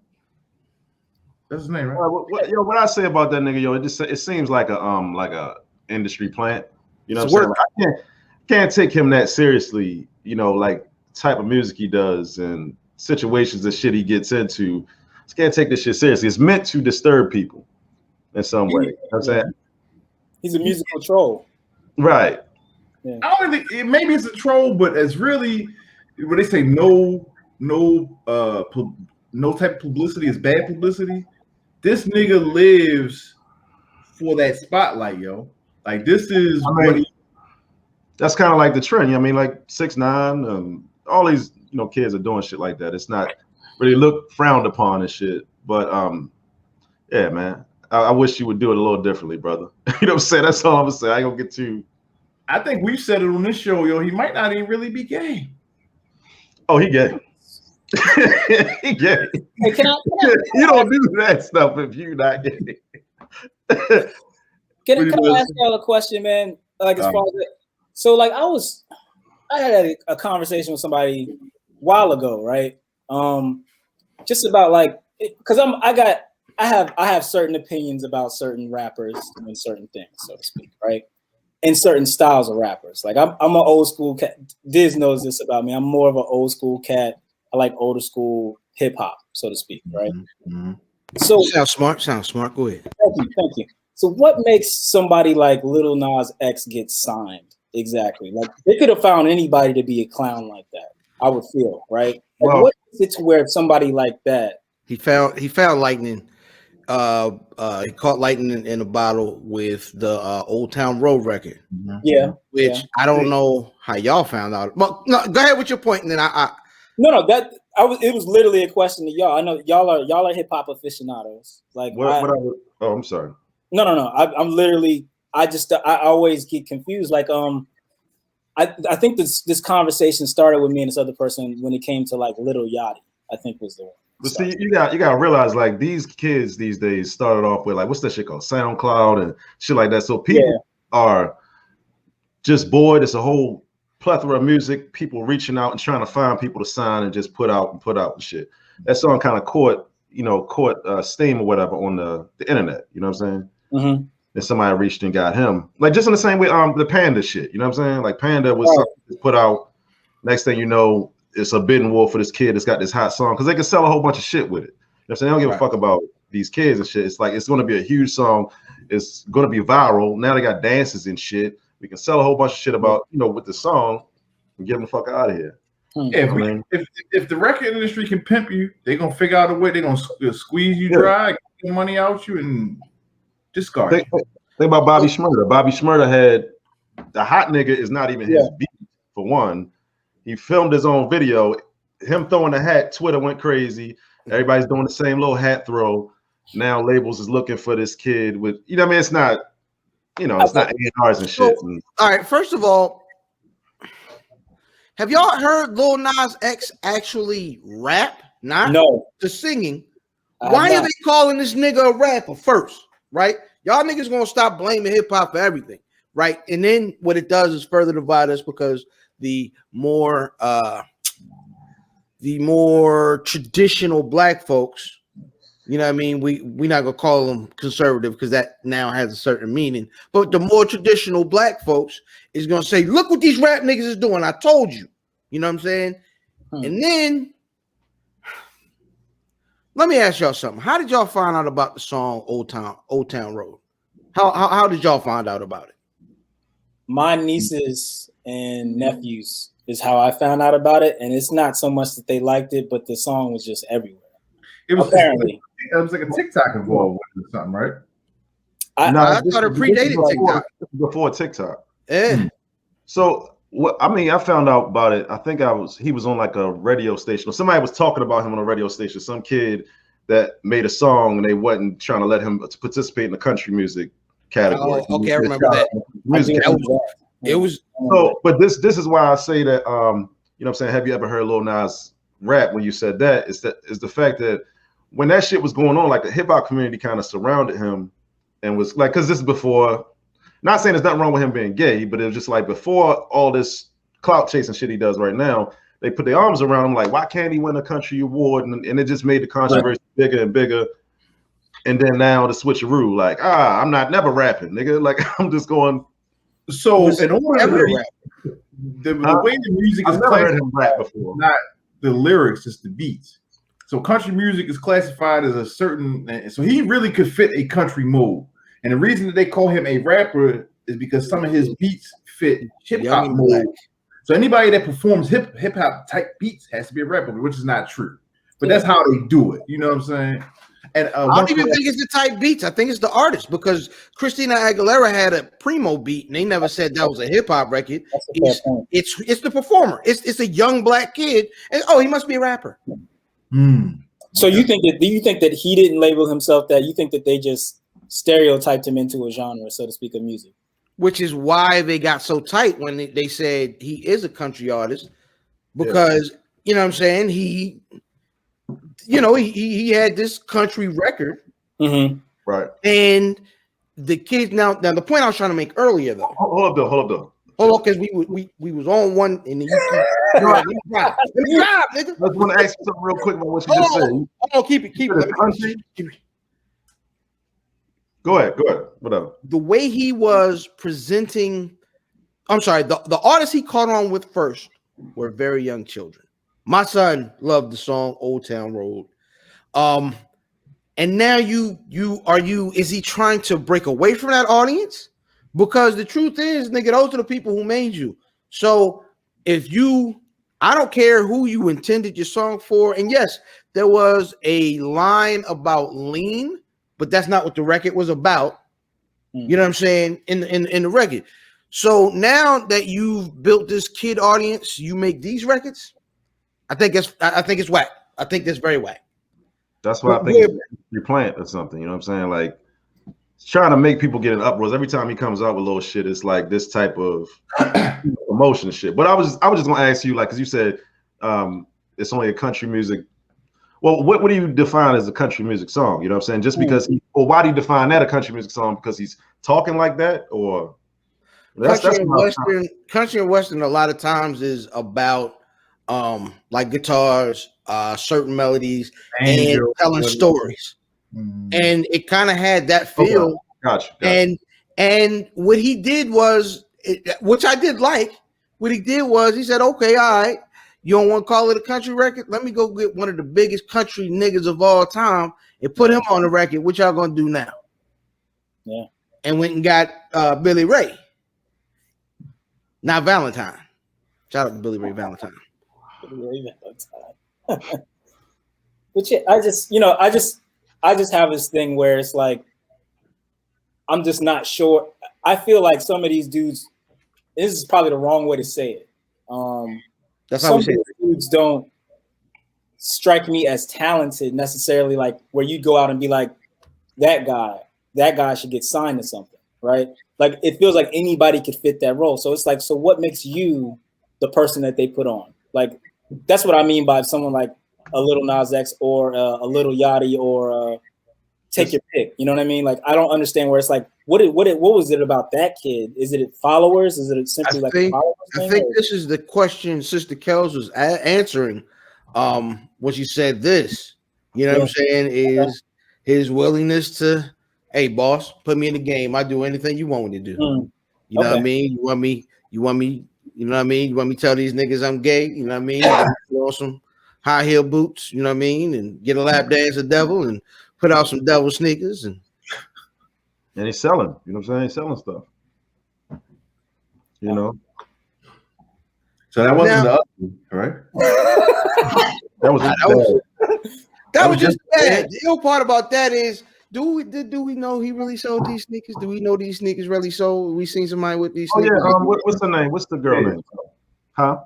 That's his name, right? What I say about that nigga, yo, it seems like a industry plant. You know what I'm saying? I can't take him that seriously, like type of music he does and situations and shit he gets into. Just can't take this shit seriously. It's meant to disturb people. in some way. You know what I'm saying? He's a musical troll. Right. Yeah. I don't think maybe it's a troll, but it's really what they say. No type of publicity is bad publicity. This nigga lives for that spotlight, yo. Like this is that's kind of like the trend. You know what I mean? Like 6ix9ine, all these kids are doing shit like that. It's not really looked frowned upon and shit. But yeah, man. I wish you would do it a little differently, brother. You know what I'm saying? That's all I'm gonna say. I ain't gonna get too. I think we've said it on this show, yo. He might not even really be gay. Oh, he gay. He gay. Hey, can I you don't do that stuff if you're not gay. Can I ask y'all a question, man? Like as far as so, like I had a conversation with somebody a while ago, right? Just about like because I have certain opinions about certain rappers and certain things, so to speak, right? And certain styles of rappers. Like I'm an old school cat. Diz knows this about me. I'm more of an old school cat. I like older school hip hop, so to speak, right? Mm-hmm. So sounds smart. Go ahead. Thank you. So what makes somebody like Lil Nas X get signed? Exactly. Like they could have found anybody to be a clown like that. I would feel, right? Like, what is it to where somebody like that? He found lightning. He caught lightning in a bottle with the Old Town Road record. Mm-hmm. Yeah. Which I don't know how y'all found out. Well, no, go ahead with your point, and then it was literally a question to y'all. I know y'all are hip hop aficionados. Like I'm sorry. No. I'm literally I always get confused. Like I think this conversation started with me and this other person when it came to like Lil Yachty. I think was the one. But see, you got to realize like these kids these days started off with like what's that shit called SoundCloud and shit like that. So people are just bored. It's a whole plethora of music. People reaching out and trying to find people to sign and just put out and shit. That song kind of caught steam or whatever on the internet. You know what I'm saying? Mm-hmm. And somebody reached and got him like just in the same way the Panda shit. You know what I'm saying? Like Panda was something put out. Next thing you know. It's a bidding war for this kid that's got this hot song because they can sell a whole bunch of shit with it. You know what I'm saying? They don't give a fuck about these kids and shit. It's like it's going to be a huge song. It's going to be viral. Now they got dances and shit. We can sell a whole bunch of shit about with the song and get them the fuck out of here. Yeah, if the record industry can pimp you, they're gonna figure out a way. They're gonna squeeze you dry, get money out you, and discard. Think about Bobby Shmurda. Bobby Shmurda had the hot nigga is not even his beat for one. He filmed his own video, him throwing the hat. Twitter went crazy. Everybody's doing the same little hat throw. Now labels is looking for this kid with, what I mean, it's not, it's not A&Rs and shit. All right, first of all, have y'all heard Lil Nas X actually rap? No. The singing. Why are they calling this nigga a rapper first? Right? Y'all niggas gonna stop blaming hip hop for everything, right? And then what it does is further divide us because the more traditional black folks, you know what I mean? We're not gonna call them conservative because that now has a certain meaning. But the more traditional black folks is gonna say, look what these rap niggas is doing. I told you. You know what I'm saying? And then let me ask y'all something. How did y'all find out about the song Old Town Road? How did y'all find out about it? My nieces and nephews is how I found out about it, and it's not so much that they liked it, but the song was just everywhere. It was apparently it was like a TikTok involved with it or something, right? I thought it predated TikTok. Before TikTok. Yeah. So I found out about it. I think he was on like a radio station, or somebody was talking about him on a radio station. Some kid that made a song and they wasn't trying to let him participate in the country music category. Oh, okay, I remember that. It was so, but this is why I say that you know what I'm saying, have you ever heard Lil Nas rap? When you said that is the fact that when that shit was going on, like the hip hop community kind of surrounded him and was like, because this is before, not saying there's nothing wrong with him being gay, but it was just like before all this clout chasing shit he does right now, they put their arms around him like, why can't he win a country award? And it just made the controversy bigger and bigger. And then now the switcheroo, like, I'm never rapping, nigga. Like, I'm just going. So in order to the way the music is played, heard him rap before. Not the lyrics, it's the beats. So country music is classified as a certain. So he really could fit a country mold. And the reason that they call him a rapper is because some of his beats fit hip hop mold. So anybody that performs hip hop type beats has to be a rapper, which is not true. But that's how they do it. You know what I'm saying? And I don't even think it's the type beats. I think it's the artist, because Christina Aguilera had a primo beat, and they never said that was a hip hop record. It's the performer. It's a young black kid, and he must be a rapper. So do you think that he didn't label himself that? You think that they just stereotyped him into a genre, so to speak, of music? Which is why they got so tight when they said he is a country artist, because you know what I'm saying, he had this country record, right? And the kids now the point I was trying to make earlier though. Hold up though. Hold on, because we was on one and then you let me drive, nigga. I just want to ask you something real quick about what you just said. Hold on, keep it. Go ahead. Whatever. The way he was presenting, I'm sorry, the artists he caught on with first were very young children. My son loved the song Old Town Road. And now is he trying to break away from that audience? Because the truth is, nigga, those are the people who made you. So I don't care who you intended your song for. And yes, there was a line about lean, but that's not what the record was about. You know what I'm saying? In the record. So now that you've built this kid audience, you make these records. I think it's whack. I think that's very whack. That's why I think you're playing or something. You know what I'm saying? Like, trying to make people get in uproars every time he comes out with little shit. It's like this type of emotion shit. But I was just gonna ask you, like, because you said it's only a country music. Well, what do you define as a country music song? You know what I'm saying? Just because why do you define that a country music song? Because he's talking like that, or country and western a lot of times is about like guitars, certain melodies, and telling stories. And it kind of had that feel. Okay. Gotcha. And what he did was, which I did like, what he did was he said, okay, all right, you don't want to call it a country record? Let me go get one of the biggest country niggas of all time and put him on the record. What y'all gonna do now? Yeah. And went and got Billy Ray. Not Valentine. Shout out to Billy Ray Valentine. But yeah, I just have this thing where it's like, I'm just not sure. I feel like some of these dudes, this is probably the wrong way to say it. That's how we say it. Dudes don't strike me as talented necessarily, like where you go out and be like, that guy should get signed to something, right? Like it feels like anybody could fit that role. So it's like, so what makes you the person that they put on? Like, that's what I mean by someone like a little Nas X or a little Yachty or take your pick. You know what I mean? Like, I don't understand where it's like, what was it about that kid? Is it followers? Is it simply I think this is the question Sister Kells was answering when she said this. You know what I'm saying? Is his willingness to, hey, boss, put me in the game. I do anything you want me to do. You know what I mean? You want me, you know what I mean? You want me to tell these niggas I'm gay? You know what I mean? Throw some high heel boots, you know what I mean? And get a lap dance the devil and put out some devil sneakers. And he's selling, you know what I'm saying? He's selling stuff. You know? So that wasn't the ugly, right? that was just bad. The ill part about that is, do we know he really sold these sneakers? Do we know these sneakers really sold? We seen somebody with these sneakers? Yeah, what's the name? What's the girl name? Huh?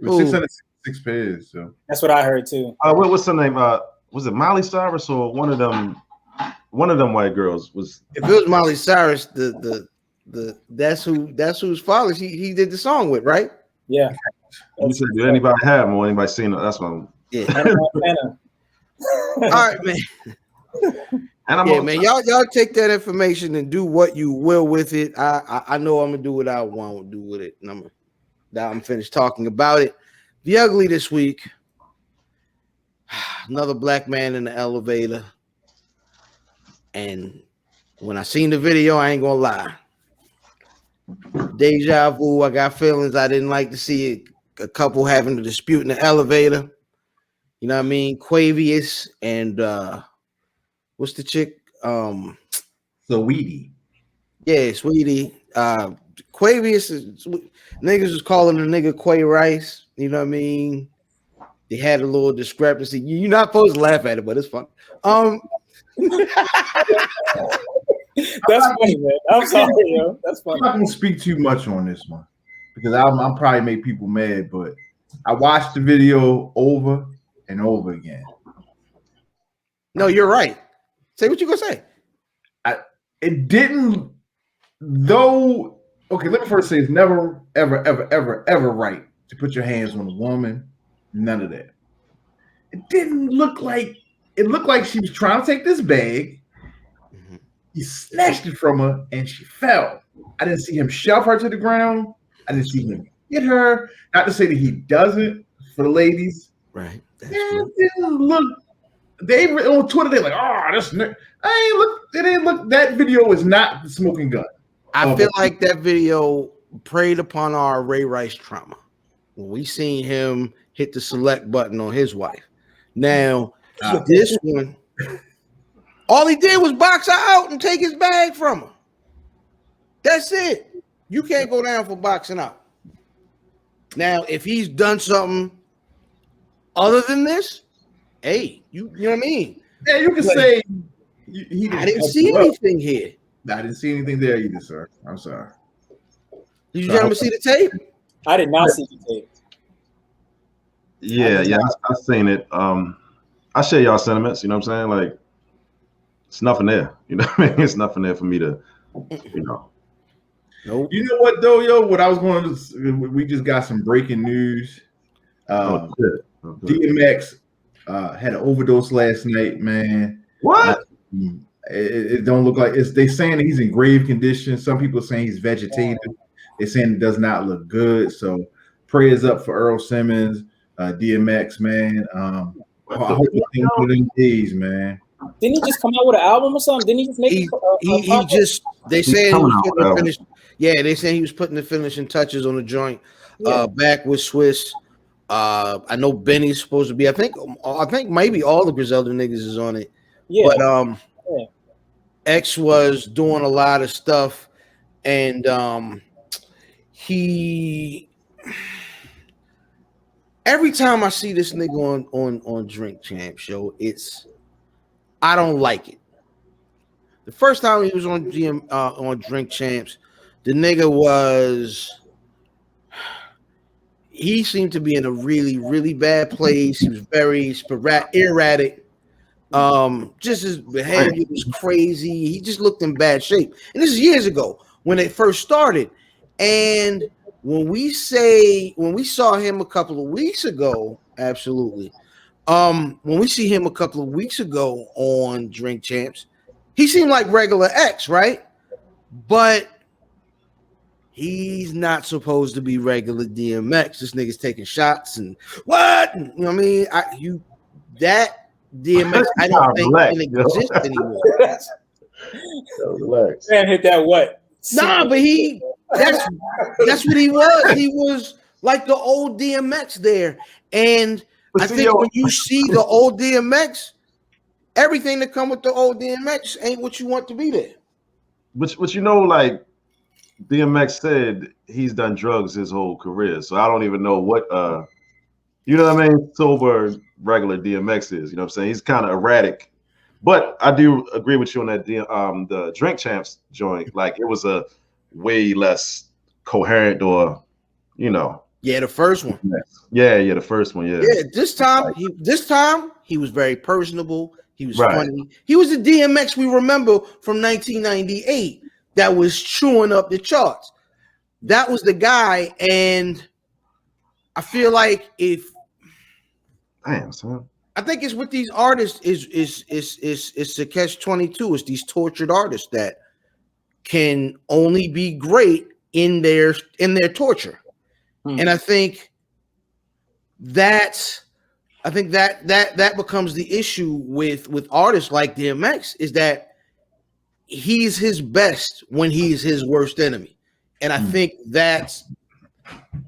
606 pairs. So that's what I heard too. What's the name? Was it Miley Cyrus or one of them white girls? Was if it was Miley Cyrus, that's whose father he did the song with, right? Yeah. You said, did anybody have them or anybody seen it? That's what All right, man. Man, y'all take that information and do what you will with it. I know I'm gonna do what I want to do with it. And I'm finished talking about it. The ugly this week. Another black man in the elevator. And when I seen the video, I ain't gonna lie. Deja vu. I got feelings I didn't like to see a couple having a dispute in the elevator. You know what I mean? Quavius and what's the chick? Saweetie. Yeah, Sweetie. Quavius is niggas was calling the nigga Quay Rice. You know what I mean? They had a little discrepancy. You're not supposed to laugh at it, but it's fun. That's funny, man. I'm sorry, yo. That's funny. I'm not gonna speak too much on this one because I'm probably make people mad, but I watched the video over and over again. No, you're right. Say what you gonna say. It didn't, though. Okay, let me first say it's never, ever, ever, ever, ever right to put your hands on a woman. None of that. It didn't look like it looked like she was trying to take this bag. He snatched it from her and she fell. I didn't see him shove her to the ground. I didn't see him hit her. Not to say that he doesn't for the ladies. Right. It didn't look. They on Twitter. They're like, "Oh, this." I ain't look. It ain't look. That video is not the smoking gun. I feel like that video preyed upon our Ray Rice trauma when we seen him hit the select button on his wife. Now, this one, all he did was box her out and take his bag from her. That's it. You can't go down for boxing out. Now, if he's done something other than this, hey, you know what I mean? Yeah, you can say I didn't see anything here. I didn't see anything there either, sir. I'm sorry. Did you gentlemen see the tape? I did not see the tape. Yeah, I've seen it. I share y'all sentiments. You know what I'm saying? Like, it's nothing there. You know what I mean? It's nothing there for me to, you know. Nope. You know what though, yo? What I was going to, we just got some breaking news. DMX had an overdose last night, man. What? It don't look like it's. They saying that he's in grave condition. Some people are saying he's vegetative. They're saying it does not look good. So prayers up for Earl Simmons, DMX, man. I hope he thinks within days, man. Didn't he just come out with an album or something? Didn't he just make he just they said he was putting the finish. Yeah, they said he was putting the finishing touches on the joint. Back with Swiss. I know Benny's supposed to be. I think maybe all the Griselda niggas is on it. Yeah. But X was doing a lot of stuff, and he. Every time I see this nigga on Drink Champ show, I don't like it. The first time he was on Drink Champs, the nigga he seemed to be in a really, really bad place. He was very erratic. Just his behavior was crazy. He just looked in bad shape. And this is years ago when it first started. And when we saw him a couple of weeks ago, absolutely. When we see him a couple of weeks ago on Drink Champs, he seemed like regular X, right? But he's not supposed to be regular DMX. This nigga's taking shots and what? You know what I mean? That DMX, I don't think can exist anymore. Relax. Man, hit that what? Nah, but that's what he was. He was like the old DMX there. And I think when you see the old DMX, everything that come with the old DMX ain't what you want to be there. But you know, like DMX said, he's done drugs his whole career. So I don't even know what you know what I mean, sober regular DMX is. You know what I'm saying? He's kind of erratic. But I do agree with you on that the Drink Champs joint. Like it was a way less coherent or, you know. Yeah, the first one. Yeah, the first one, yeah. Yeah, this time he was very personable. He was funny. He was the DMX we remember from 1998 that was chewing up the charts. That was the guy, and I feel like damn, son. I think it's with these artists is the catch-22. It's these tortured artists that can only be great in their torture. And I think that becomes the issue with artists like DMX is that he's his best when he's his worst enemy. And I think that's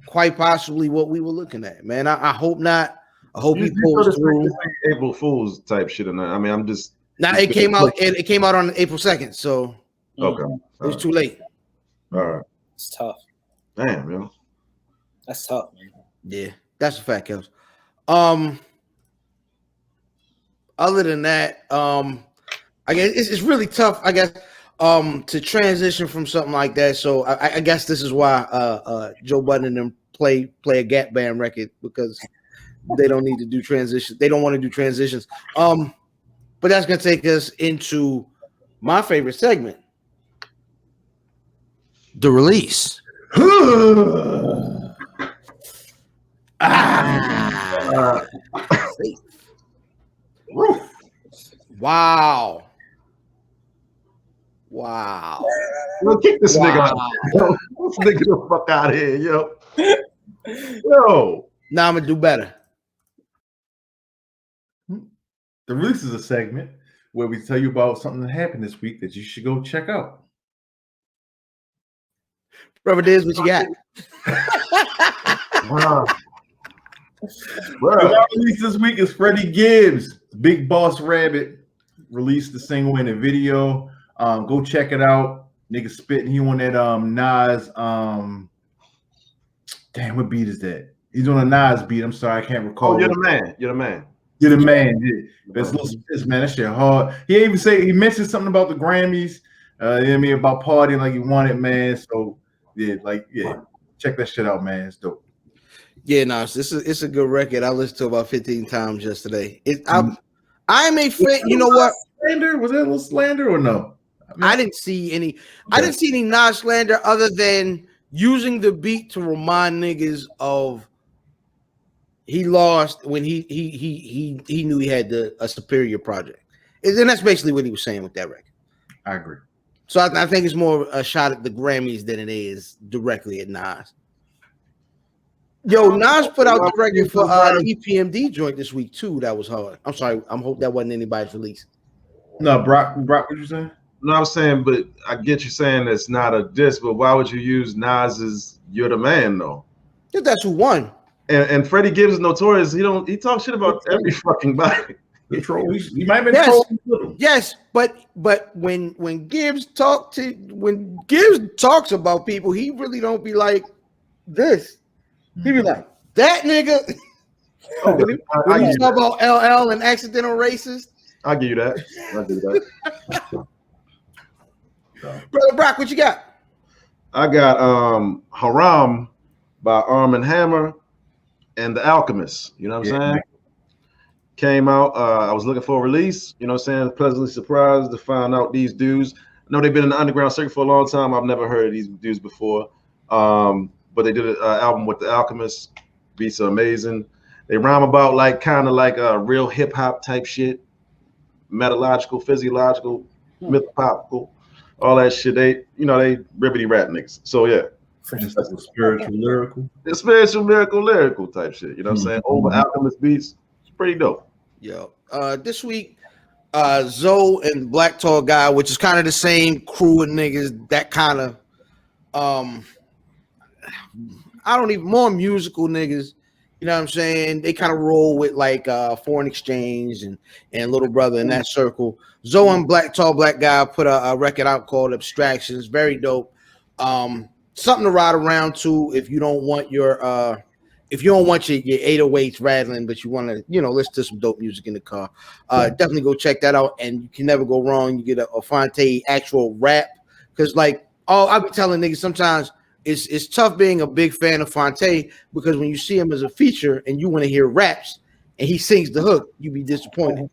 quite possibly what we were looking at, man. I hope not I hope he You pulls this through. April Fool's type shit or not? I mean, I'm just. Now it came out. It came out on April 2nd, so Okay. it was too late. All right. It's tough. Damn, yo. That's tough, man. Yeah, that's a fact, Kels. Other than that, I guess it's really tough, I guess, to transition from something like that. So I guess this is why Joe Budden and them play a Gap Band record, because they don't need to do transitions. They don't want to do transitions. But that's gonna take us into my favorite segment, the release. Wow. Yo, kick this nigga out. Yo, this nigga the fuck out of here, yo. Yo. Now I'm gonna do better. The release is a segment where we tell you about something that happened this week that you should go check out. Brother Diz, what you got? The release this week is Freddie Gibbs, Big Boss Rabbit, released the single and a video. Go check it out. Nigga spitting. He on that Nas. Damn, what beat is that? He's on a Nas beat. I'm sorry, I can't recall. Oh, you're the man. You're the man. You're the man. That's little spits, man. That shit hard. He even he mentioned something about the Grammys. You know what I mean, about partying like he wanted, man. So check that shit out, man. It's dope. Yeah, no, it's a good record. I listened to it about 15 times yesterday. I'm a fan. You know what? Slander? Was that a little slander or no? I didn't see any. Okay. I didn't see any Nas slander other than using the beat to remind niggas of he lost when he knew he had a superior project, and that's basically what he was saying with that record. I agree. So I think it's more a shot at the Grammys than it is directly at Nas. Yo, Nas put out the record for the EPMD joint this week too. That was hard. I'm sorry. I hope that wasn't anybody's release. No, Brock, what you saying? No, I'm saying, but I get you saying it's not a diss, but why would you use Nas's "You're the Man" though? Because that's who won. And Freddie Gibbs is notorious. He talks shit about every fucking body. He might have been trolling. Yes, but when Gibbs talks about people, he really don't be like this. He be like that nigga. When you talk about LL and accidental racist, I'll give you that. Brother Brock, what you got? I got Haram by Armand Hammer and The Alchemist. You know what I'm saying? Came out. I was looking for a release. You know what I'm saying? Pleasantly surprised to find out these dudes. I know they've been in the underground circuit for a long time. I've never heard of these dudes before. But they did an album with The Alchemist. Beats are amazing. They rhyme about kind of like a real hip hop type shit, metalogical, physiological, mythological, all that shit. They ribbity rap niggas. So yeah, spiritual lyrical. It's spiritual lyrical type shit. You know what I'm saying? Over Alchemist beats, it's pretty dope. Yo, this week, Zoe and Black Tall Guy, which is kind of the same crew of niggas. That kind of more musical niggas, you know what I'm saying? They kind of roll with like Foreign Exchange and Little Brother in that circle. Zoe and Tall Black Guy put a record out called Abstractions, very dope. Something to ride around to if you don't want your 808s rattling, but you want to listen to some dope music in the car. Definitely go check that out, and you can never go wrong. You get a Fonte actual rap, because I be telling niggas sometimes. It's tough being a big fan of Fonte, because when you see him as a feature and you want to hear raps and he sings the hook, you be disappointed.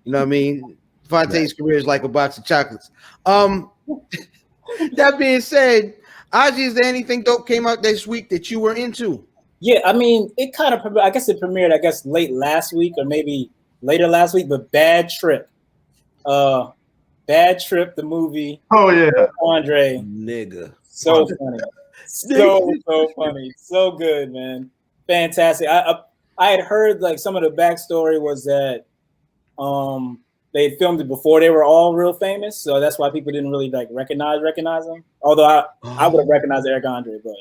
You know what I mean? Fonte's career is like a box of chocolates. That being said, Aji, is there anything dope came out this week that you were into? Yeah, I mean, it kind of, I guess it premiered, late last week or maybe later last week, but Bad Trip. Bad Trip, the movie. Oh, yeah. Andre. Nigga. So funny. So funny. So good, man. Fantastic. I had heard some of the backstory was that they filmed it before they were all real famous, so that's why people didn't really recognize them. Although I would have recognized Eric Andre, but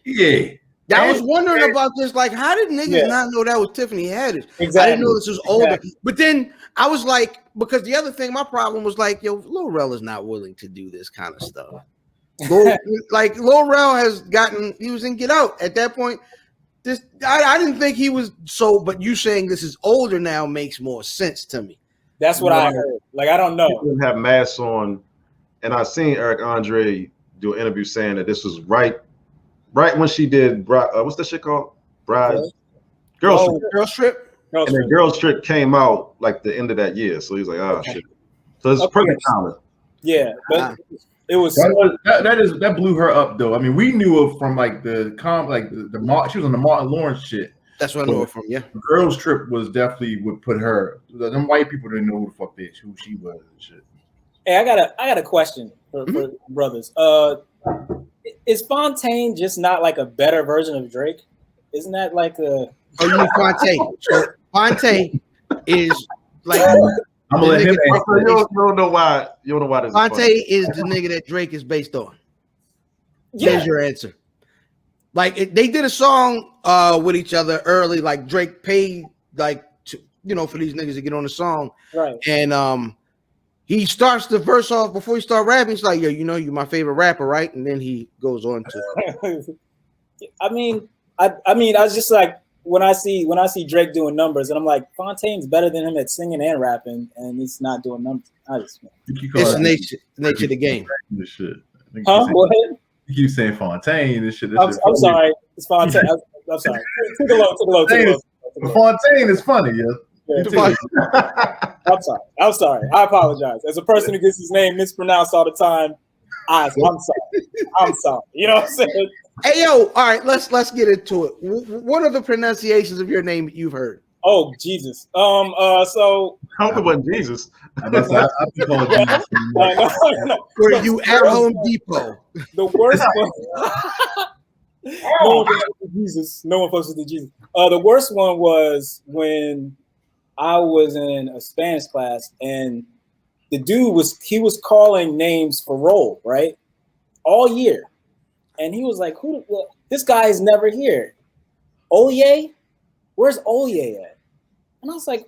yeah. I was wondering about this. Like, how did niggas not know that was Tiffany Haddish? Exactly. I didn't know this was older. But then I was like, because the other thing, my problem was like, yo, Lil Rel is not willing to do this kind of stuff. Lil Rel has gotten, he was in Get Out at that point. I didn't think he was so, but you saying this is older now makes more sense to me. That's what I heard. Like, I don't know. He didn't have masks on, and I seen Eric Andre do an interview saying that this was right when she did what's that shit called? Girls Trip. And then Girls Trip came out like the end of that year, so he's like, oh shit. So it's perfect timing. Yeah, but it was that blew her up though. I mean, we knew her from like the she was on the Martin Lawrence shit. That's what I know her from. Yeah, Girls Trip was definitely what put her. Them white people didn't know who the fuck who she was and shit. Hey, I got a question for brothers. Is Fontaine just not like a better version of Drake? Isn't that like a? Oh, you mean Fontaine? So Fontaine is like. I'm gonna let him answer. You don't know why. You don't know why this. Fontaine is the nigga that Drake is based on. Yeah. There's your answer. Like they did a song with each other early. like Drake paid for these niggas to get on the song, right? And he starts the verse off before he start rapping. He's like, yo, you're my favorite rapper, right? And then he goes on to. I mean, I was just like, when I see Drake doing numbers, and I'm like, Fontaine's better than him at singing and rapping, and he's not doing numbers. It's the nature of the game. This shit. Huh? What? You keep saying Fontaine. This shit. I'm sorry. It's Fontaine. I'm sorry. Took a low. Fontaine is funny, yeah. I'm sorry. I apologize. As a person who gets his name mispronounced all the time, I'm sorry. You know what I'm saying? Hey yo, all right, let's get into it. What are the pronunciations of your name you've heard? Oh Jesus. So how it wasn't Jesus. I be called Jesus. No. Were you at Home Depot? The worst one. No one fucks with Jesus. No one fucks with Jesus. The worst one was when I was in a Spanish class and the dude was calling names for roll, right? All year. And he was like, this guy is never here. Oye? Where's Oye at? And I was like,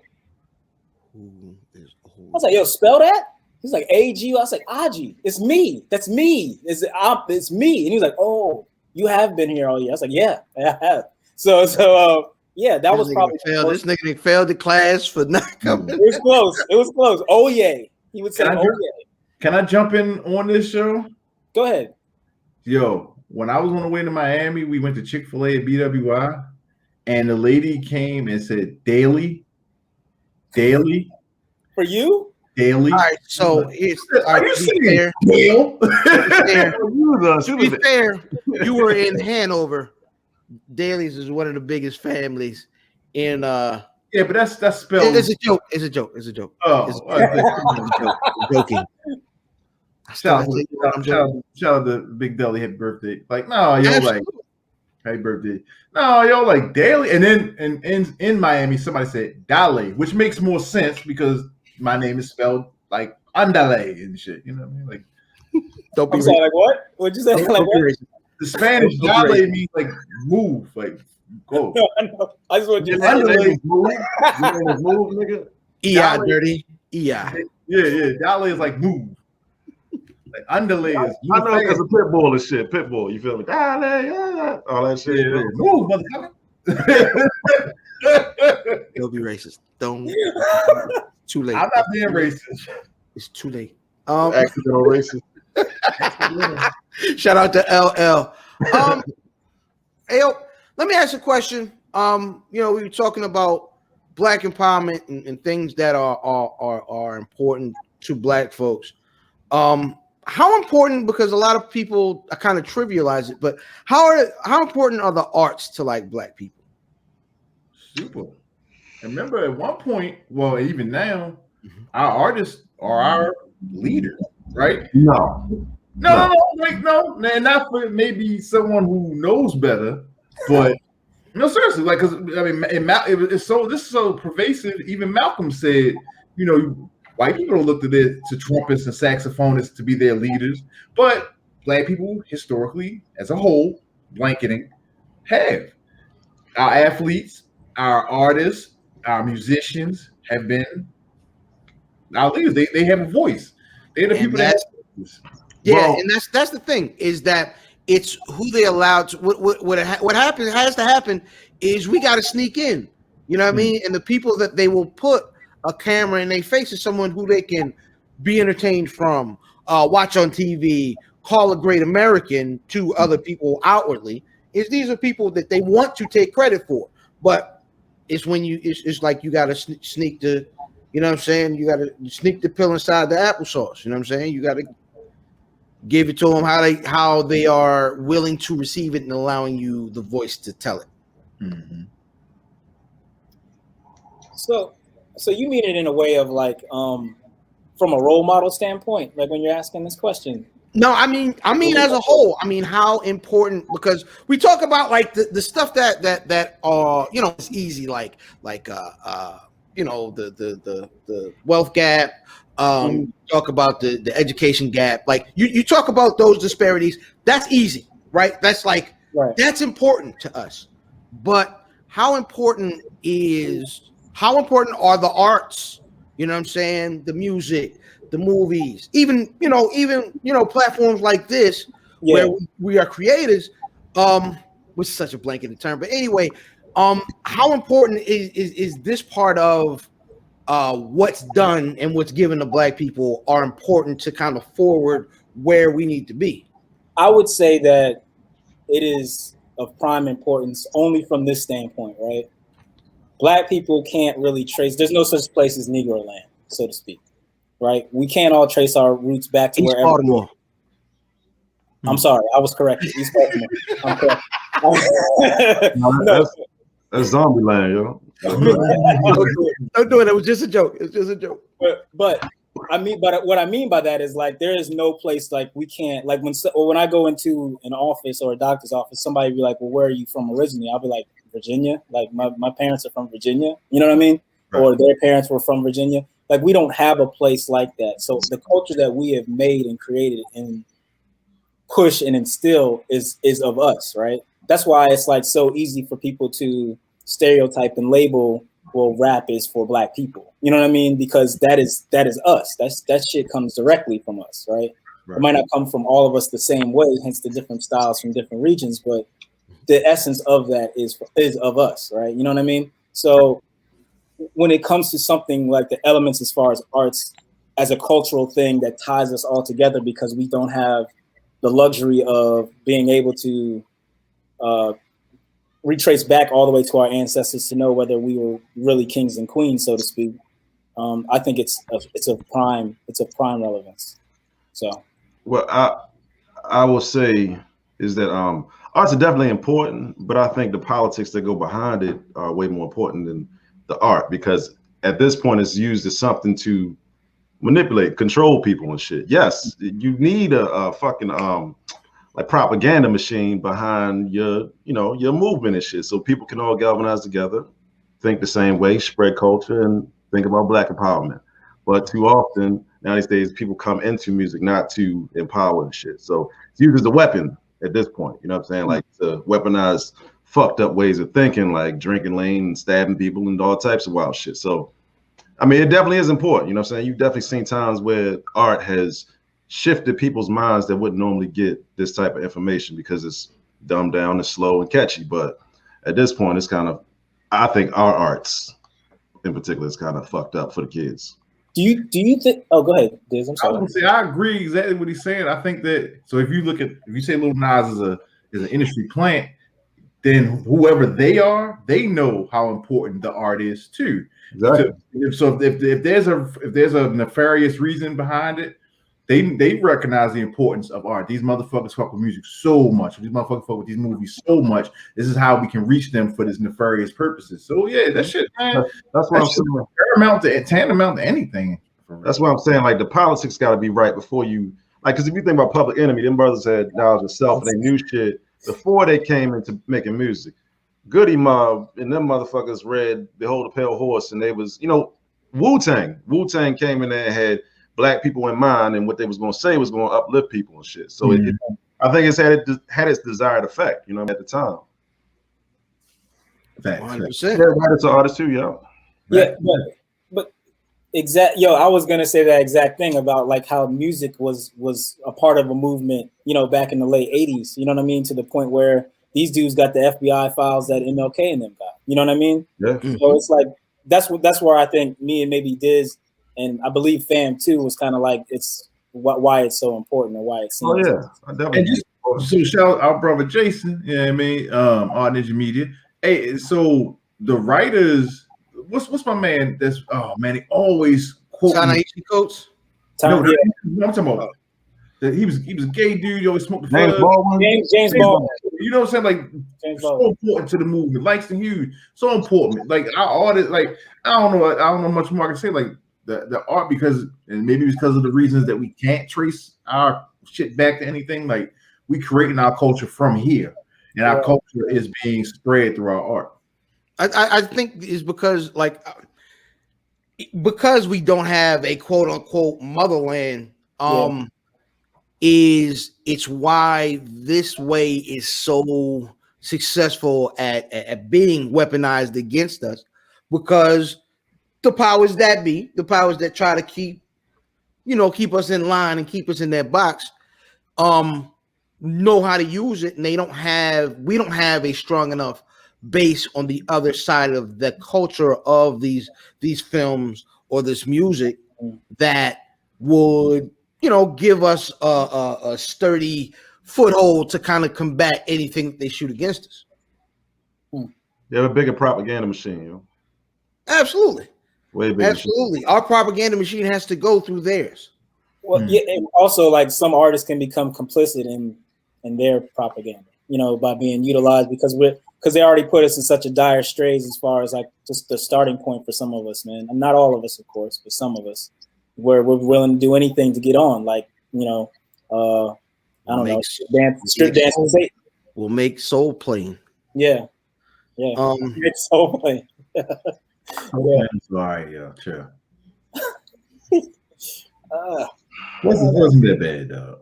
yo, spell that? He's like, A-G. I was like, Aji. It's me. That's me. It's me. And he was like, oh, you have been here all year. I was like, yeah, I have. So yeah, that was probably this nigga failed the class for not coming. It was close. Oye. He would say Oye. Can I jump in on this show? Go ahead. Yo, when I was on the way to Miami, we went to Chick-fil-A at BWI, and the lady came and said, Daily. For you? Daily. All right, so are you serious? To be fair, you were in Hanover. Daly's is one of the biggest families in yeah, but that's spelled. It's a joke. It's a joke. Oh, I'm joking. Shout out to Big Deli, happy birthday. Like, no, yo, like, happy birthday. No, yo, like, daily. And then in Miami, somebody said Dale, which makes more sense because my name is spelled like Andale and shit. You know what I mean? Like, don't be. I'm sorry, like what? What'd you say? Like what? The Spanish Dale means like move, like go. No, I know. I just want you to Andale move, nigga. EI dirty. EI. Yeah. Dale is like move. Like Andale is. I know because of Pitbull and shit. Pitbull, you feel me? Dale, all that shit. Yeah. Move, motherfucker. Don't be racist. Don't. Too late. I'm not being racist. It's too late. Accidental racist. Shout out to LL. Hey, let me ask a question. We were talking about Black empowerment and things that are important to Black folks. How important? Because a lot of people kind of trivialize it, but how important are the arts to like Black people? Super. And remember, at one point, well, even now, our artists are our leaders, right? No, and not for maybe someone who knows better, but no, seriously, like, because I mean, this is so pervasive. Even Malcolm said, white people don't look to trumpets and saxophonists to be their leaders, but Black people historically, as a whole, blanketing, have. Our athletes, our artists, our musicians have been our leaders. They have a voice. They're the And people that have voices. Yeah, Well- and that's the thing is that it's who they allowed to. What happens has to happen is we got to sneak in. You know what I mean? And the people that they will put a camera in their face is someone who they can be entertained from, watch on TV, call a great American to other people outwardly. Is these are people that they want to take credit for, but it's when it's like you got to sneak the, you know what I'm saying? You got to sneak the pill inside the applesauce. You know what I'm saying? You got to give it to them how they are willing to receive it and allowing you the voice to tell it. Mm-hmm. So you mean it in a way of like, from a role model standpoint, like when you're asking this question? No, I mean as a whole. I mean how important, because we talk about like the stuff that you know, it's easy, like you know, the wealth gap. Talk about the education gap. Like you talk about those disparities. That's easy, right? That's like that's important to us. But how important are the arts? You know what I'm saying? The music, the movies, even platforms like this where we are creators, which is such a blanketed term. But anyway, how important is this part of what's done and what's given to Black people are important to kind of forward where we need to be? I would say that it is of prime importance only from this standpoint, right? Black people can't really trace. There's no such place as Negro land, so to speak, right? We can't all trace our roots back to East wherever. Baltimore. I'm sorry, I was correct. East Baltimore. I'm correct. That's zombie land, yo. Don't do it. It was just a joke. It's just a joke. But what I mean by that is like there is no place like we can't, like when I go into an office or a doctor's office, somebody be like, "Well, where are you from originally?" I'll be like, "Virginia." Like my parents are from Virginia. You know what I mean? Right. Or their parents were from Virginia. Like we don't have a place like that. So the culture that we have made and created and push and instill is of us, right? That's why it's like so easy for people to stereotype and label, well, rap is for Black people. You know what I mean? Because that is us. That shit comes directly from us, right? It might not come from all of us the same way, hence the different styles from different regions, but the essence of that is of us, right? You know what I mean? So when it comes to something like the elements as far as arts as a cultural thing that ties us all together, because we don't have the luxury of being able to retrace back all the way to our ancestors to know whether we were really kings and queens, so to speak. I think it's of prime relevance. So, well, I will say is that arts are definitely important, but I think the politics that go behind it are way more important than the art, because at this point it's used as something to manipulate, control people and shit. Yes, you need a fucking like propaganda machine behind your movement and shit, so people can all galvanize together, think the same way, spread culture, and think about Black empowerment. But too often nowadays people come into music not to empower and shit, so it's used as a weapon at this point. You know what I'm saying? Like to weaponize fucked up ways of thinking, like drinking lane and stabbing people and all types of wild shit. So I mean, it definitely is important. You know what I'm saying? You've definitely seen times where art has shifted people's minds that wouldn't normally get this type of information because it's dumbed down and slow and catchy. But at this point, it's kind of, I think our arts in particular is kind of fucked up for the kids. Do you think? Oh, go ahead, Diz. I'm sorry. I was gonna say I agree exactly what he's saying. I think that if you say Lil Nas is an industry plant, then whoever they are, they know how important the art is too. Exactly. So if there's a nefarious reason behind it, they recognize the importance of art. These motherfuckers fuck with music so much. These motherfuckers fuck with these movies so much. This is how we can reach them for this nefarious purposes. So yeah, that shit, man. That's what I'm saying. Tantamount to anything. That's what I'm saying. Like the politics got to be right before you. Like, because if you think about Public Enemy, them brothers had knowledge of self and they knew shit before they came into making music. Goody Mob and them motherfuckers read Behold the Pale Horse, and they was, Wu-Tang. Wu-Tang came in there and had Black people in mind, and what they was going to say was going to uplift people and shit. So I think it's had its desired effect, at the time. Facts. 100%. Yeah, writers are artists too, yo. Yeah, but I was gonna say that exact thing about like how music was a part of a movement, you know, back in the late 80s. You know what I mean? To the point where these dudes got the FBI files that MLK and them got. You know what I mean? Yeah. So it's like that's where I think me and maybe Diz and I believe Fam too was kind of like it's why it's so important or why it's. Oh yeah, I definitely. And just so shout out our brother Jason, you know what I mean? Art Ninja Media. Hey, so the writers, what's my man? That's he always quote. Ta-Nehisi Coates. No, I'm talking about. He was a gay dude. He always smoked the James Baldwin. James Baldwin. You know what I'm saying? Like James so Baldwin. important to the movement. Langston Hughes, so important. Like our artists, like I don't know much more I can say. Like the art, because and maybe it's because of the reasons that we can't trace our shit back to anything. Like we creating our culture from here, and our culture is being spread through our art. I think it's because we don't have a quote unquote motherland. It's why this way is so successful at being weaponized against us, because the powers that be, the powers that try to keep us in line and keep us in that box, know how to use it, and we don't have a strong enough base on the other side of the culture of these films or this music that would give us a sturdy foothold to kind of combat anything that they shoot against us. They have a bigger propaganda machine, yo. Absolutely. Way bigger. Absolutely. Our propaganda machine has to go through theirs. Well, yeah, and also like some artists can become complicit in their propaganda, by being utilized because they already put us in such a dire straits as far as like just the starting point for some of us, man. And not all of us, of course, but some of us, where we're willing to do anything to get on, like I don't know, strip dance. We'll make soul playing. Yeah. Make soul playing. Sorry, sure. Wasn't that bad, though.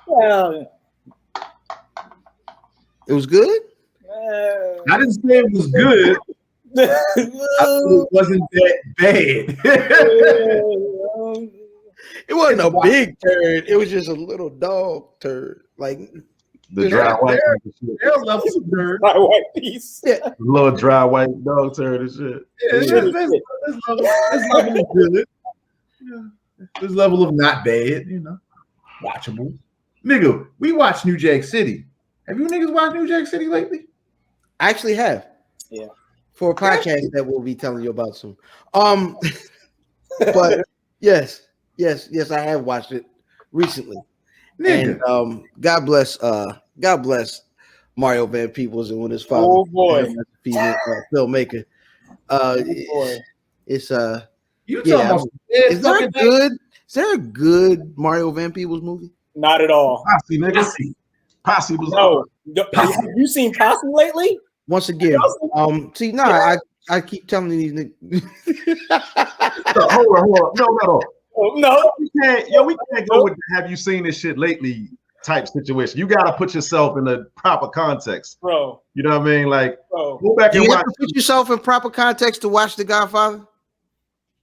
Well, it was good. I didn't say it was good. It wasn't that bad. It wasn't a big turd. It was just a little dog turd. Like the dry white. There are levels of turd. Dry white piece. Yeah. The little dry white dog turd and shit. This level of good. Yeah. This level of not bad, watchable. Nigga, we watched New Jack City. Have you niggas watched New Jack City lately? I actually have. Yeah. For a podcast that we'll be telling you about soon. But yes, I have watched it recently. Nigga. And God bless Mario Van Peebles and when his father. Oh boy. Filmmaker. It's You talking about is there a good Mario Van Peebles movie? Not at all. Posse, nigga. Posse was No. Have you seen Posse lately? Once again, I keep telling these niggas. Hold on. No. No. We can't go with the have you seen this shit lately type situation. You gotta put yourself in the proper context. Bro. You know what I mean? Like Bro. go back and You watch. have to put yourself in proper context to watch The Godfather.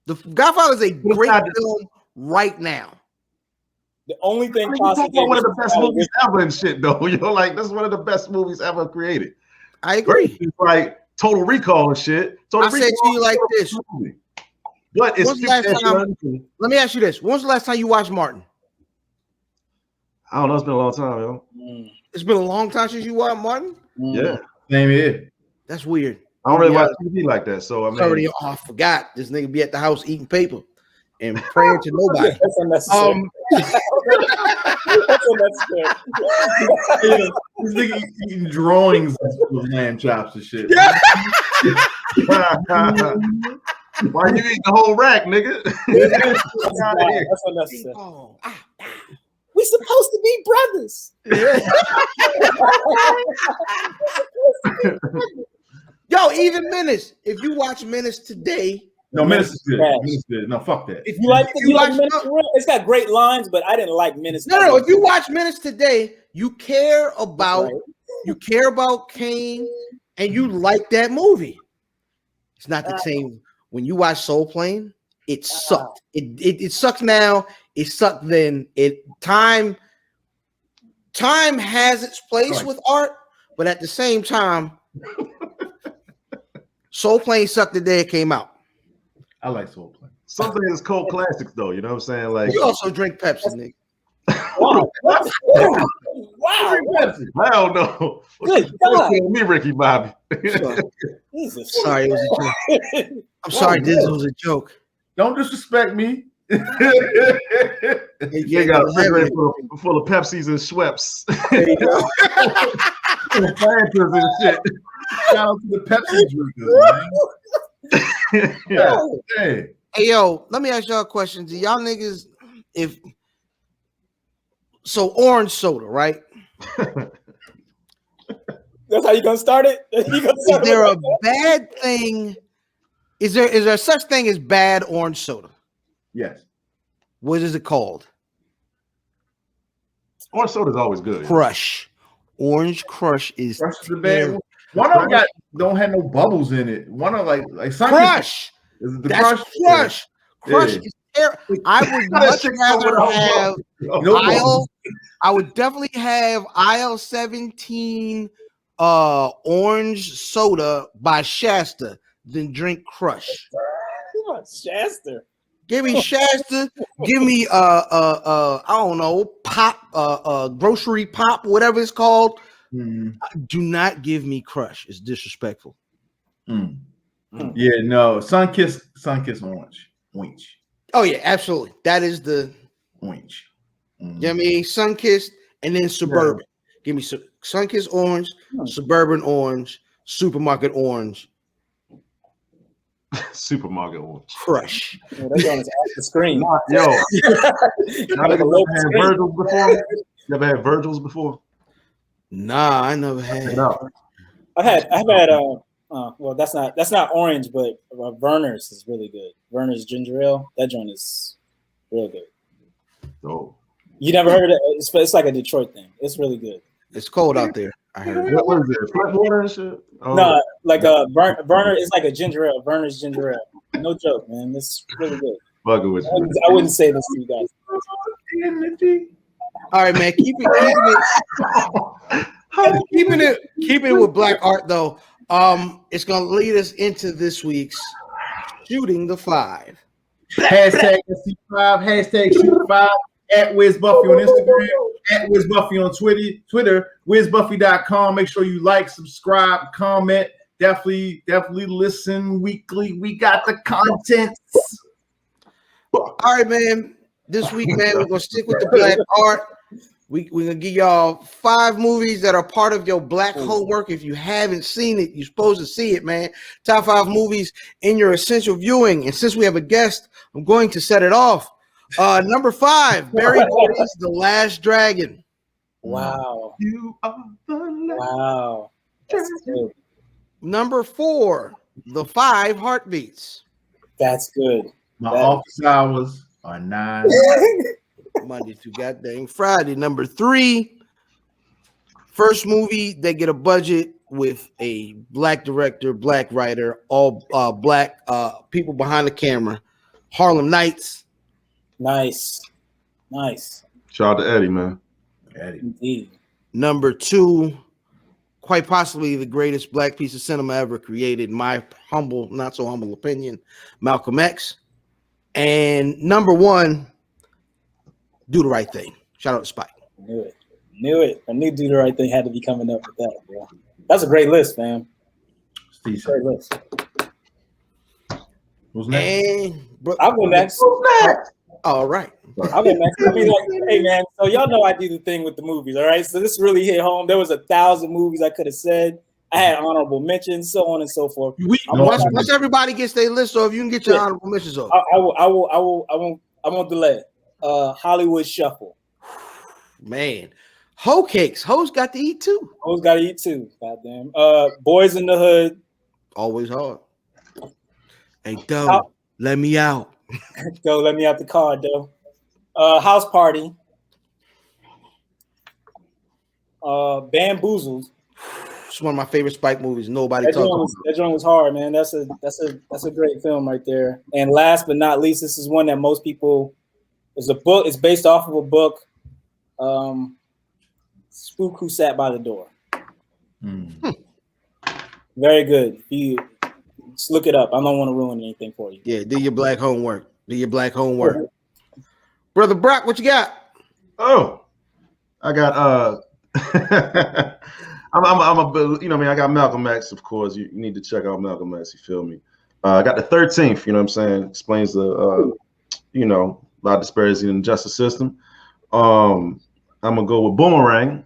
The Godfather is a great film right now. The only thing One of the best movies ever and shit, though. That's one of the best movies ever created. I agree. It's like Total Recall and shit. I said to you like this. But it's let me ask you this. When was the last time you watched Martin? I don't know. It's been a long time, yo. It's been a long time since you watched Martin? Yeah. Same here. That's weird. I don't really watch TV like that. So I mean, I forgot. This nigga be at the house eating paper and praying to nobody. That's unnecessary. That's unnecessary. This nigga eating drawings with lamb chops and shit. why you eating the whole rack, nigga? That's unnecessary. We supposed to be brothers. Yo, even Menace. If you watch Menace today, no, Menace is good. Menace is good. No, fuck that. If you like Menace, it's got great lines, but I didn't like Menace. No. If you watch Menace today, you care about Kane. and you like that movie. It's not the same when you watch Soul Plane. It sucked. It sucks now. It sucked then. Time has its place with art, but at the same time, Soul Plane sucked the day it came out. I like Soul Plane. Some things cult classics, though. You know what I'm saying? Like You also drink Pepsi, nigga. Wow. Wow. I don't know. Good God. Me, Ricky Bobby. Jesus. Sorry, it was a joke. I'm sorry, this was a joke. Don't disrespect me. You got a refrigerator full of Pepsis and Schweppes. There you go. Planters and shit. Shout out to the Pepsi drinkers, man. Yeah. Hey. Hey, yo, let me ask y'all a question. Do y'all niggas, orange soda, right? That's how you gonna start it? Is there a bad thing? Is there such thing as bad orange soda? Yes. What is it called? Orange soda is always good. Crush. Orange Crush is the bad. One of them don't have no bubbles in it. One of like Crush. Is it the That's Crush? Crush. Yeah. Crush is terrible. I would much rather have aisle. I would definitely have aisle 17 orange soda by Shasta than drink Crush. Shasta. Give me Shasta. Give me I don't know, pop, grocery pop, whatever it's called. Do not give me Crush. It's disrespectful. Yeah, no. Sunkist orange. Winch. Oh yeah, absolutely. That is the Winch. You know what I mean? Sunkist and then Suburban. Yeah. Give me Sunkist orange, Suburban orange, Supermarket orange. Supermarket orange. Crush. Yeah, that's on the screen. Yo. Y'all ever had Virgil's before? You ever had Virgil's before? Nah, I never had. No. I've had well, that's not orange, but Verner's is really good. Verner's ginger ale, that joint is real good. Oh, you never heard of it? It's like a Detroit thing. It's really good. It's cold out there. I heard. What is it? Flat water and shit? Oh. No, like Verner is like a ginger ale. Verner's ginger ale. No joke, man. It's really good. Bugging with you. I wouldn't say this to you guys. All right, man. Keeping it with black art though. It's gonna lead us into this week's Shooting the Five. Hashtag SC5, hashtag Shoot5, at Wiz Buffy on Instagram, at Wiz Buffy on Twitter, WizBuffy.com. Make sure you like, subscribe, comment. Definitely listen weekly. We got the content. All right, man. This week, man, we're gonna stick with the black art. We're gonna give y'all 5 movies that are part of your black homework. If you haven't seen it, you're supposed to see it, man. Top 5 movies in your essential viewing. And since we have a guest, I'm going to set it off. Number 5, Barry Gordy's The Last Dragon. Wow. You are the last. Wow. That's good. Number 4, The 5 Heartbeats. That's good. My office hours are 9. Monday through goddamn Friday. Number 3, first movie they get a budget with a black director, black writer, all black people behind the camera. Harlem Nights. Nice. Shout out to Eddie, man. Eddie. Indeed. Number 2, quite possibly the greatest black piece of cinema ever created, in my humble, not so humble opinion, Malcolm X. And number 1, Do the Right Thing. Shout out to Spike. Knew it. I knew Do the Right Thing had to be coming up with that, bro. That's a great list, man. Great list. Who's next? I'll go next. All right. I'll go next. I'll be like, hey, man, so y'all know I do the thing with the movies, all right? So this really hit home. There was 1,000 movies I could have said. I had honorable mentions, so on and so forth. Once everybody gets their list off, you can get your honorable mentions off. I won't delay. Hollywood Shuffle. Man. Hoe cakes. Hoes got to eat too. Hoes got to eat too. Goddamn. Boys in the Hood. Always hard. Hey, Doe, let me out. Doe, let me out the car, Doe. House Party. Bamboozled. It's one of my favorite Spike movies. Nobody That talks joint about was, that joint was hard, man. That's a great film right there. And last but not least, this is one that most people. It's a book. It's based off of a book. Spook Who Sat by the Door. Very good. You just look it up. I don't want to ruin anything for you. Yeah, do your black homework. Do your black homework. Brother Brock, what you got? Oh, I got I'm a you know what I mean, I got Malcolm X, of course. You need to check out Malcolm X, you feel me? I got the 13th, you know what I'm saying? Explains the you know, a lot of disparity in the justice system. I'm gonna go with Boomerang.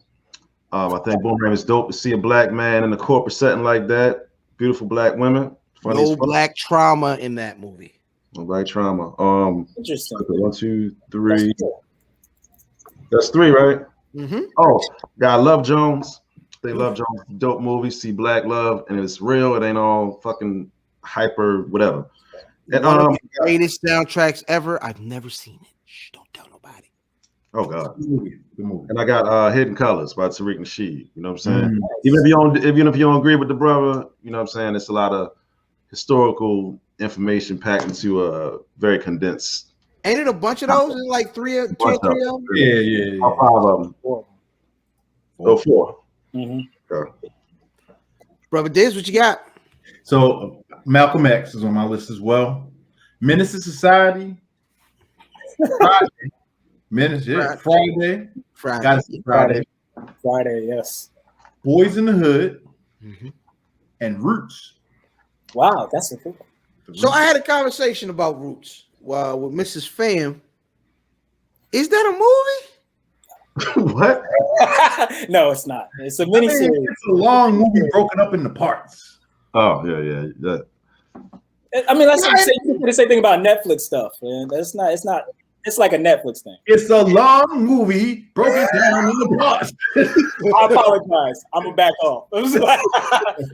I think Boomerang is dope to see a black man in a corporate setting like that. Beautiful black women. Funny No black trauma in that movie. No black trauma. Interesting. 1, 2, 3. That's 3, right? Mm-hmm. Oh, got Love Jones. They Love Jones. Dope movie. See black love, and it's real. It ain't all fucking hyper, whatever. And One of the greatest soundtracks ever. I've never seen it. Shh, don't tell nobody. Oh God. Good movie. And I got Hidden Colors by Tariq Nasheed. You know what I'm saying? Even if you don't agree with the brother, you know what I'm saying? It's a lot of historical information packed into a very condensed. Ain't it a bunch of those? Is like 2 or 3 of them? Yeah. All 5 of them. 4. Oh, 4. Mm-hmm. Okay. Brother Diz, what you got? So Malcolm X is on my list as well. Menace to Society. Friday. Menace, yeah. Friday. Gotta see Friday. Friday, yes. Boys in the Hood. And Roots. Wow, that's a cool one. So I had a conversation about Roots with Mrs. Pham. Is that a movie? What? No, it's not. It's a miniseries. It's a long movie broken up into parts. Oh, yeah. I mean, that's the same thing about Netflix stuff, man. It's not. It's like a Netflix thing. It's a long movie broken down into parts. I apologize. I'm gonna back off.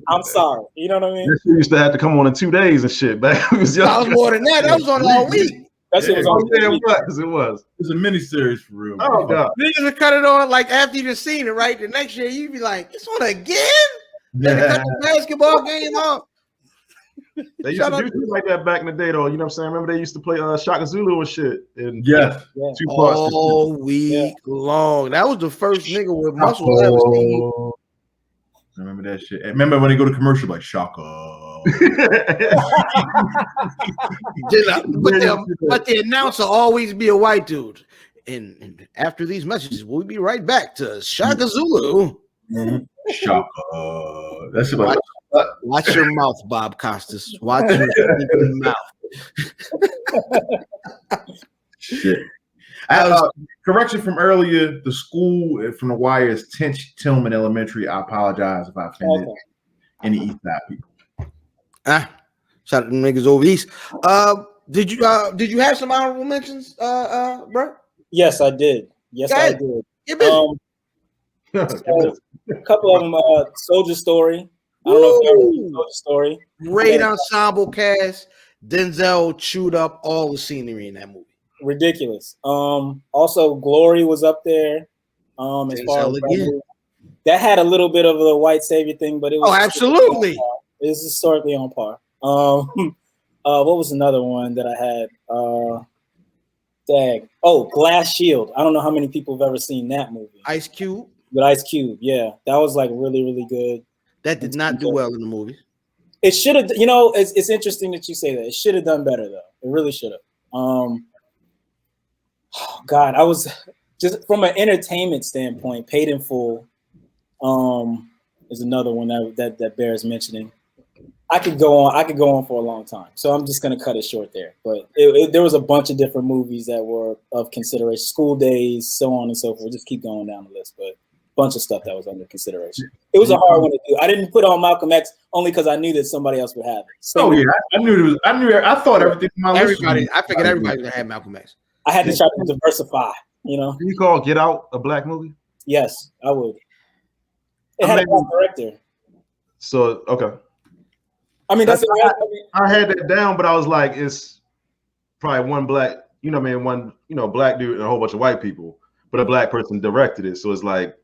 I'm sorry. You know what I mean? This used to have to come on in 2 days and shit. Back when it was young. That was more than that. That was on all week. That shit was on. It was. It's a miniseries for real. Oh God. Niggas would cut it on like after you just seen it, right? The next year you'd be like, "It's on again." Then they cut the basketball game off. They used to do things like that back in the day, though. You know what I'm saying? Remember they used to play Shaka Zulu and shit. And Yeah. 2 parts. All week long. That was the first nigga with muscle I ever seen. Remember that shit. Remember when they go to commercial like Shaka. But the announcer always be a white dude. And after these messages, we'll be right back to Shaka Zulu. Shaka. That's it. Watch your mouth, Bob Costas. Watch your mouth. Shit. Correction from earlier. The school from The Wire is Tench Tillman Elementary. I apologize if I offended any East Side people. Shout out to them niggas over east. Did you have some honorable mentions, bro? Yes, I did. I did. A couple of them. Soldier Story. I don't know if you ever seen Soldier Story. Great ensemble cast. Denzel chewed up all the scenery in that movie. Ridiculous. Also, Glory was up there. As far as that had a little bit of a white savior thing, but it was absolutely. It was historically on par. What was another one that I had? Glass Shield. I don't know how many people have ever seen that movie. Ice Cube. With Ice Cube, yeah, that was like really, really good. That did not do well in the movie. It should have. You know, it's interesting that you say that. It should have done better though. It really should have. God, I was just from an entertainment standpoint. Paid in Full is another one that bears mentioning. I could go on for a long time, so I'm just gonna cut it short there. But there was a bunch of different movies that were of consideration. School Days, so on and so forth. Just keep going down the list, but a bunch of stuff that was under consideration. It was a hard one to do. I didn't put on Malcolm X only because I knew that somebody else would have it. I thought everything. I figured everybody would have Malcolm X. I had to try to diversify. You know. Do you call Get Out a black movie? Yes, I would. It had a black director. So okay. I mean, I had that down, but I was like, it's probably one black, one black dude and a whole bunch of white people, but a black person directed it. So it's like,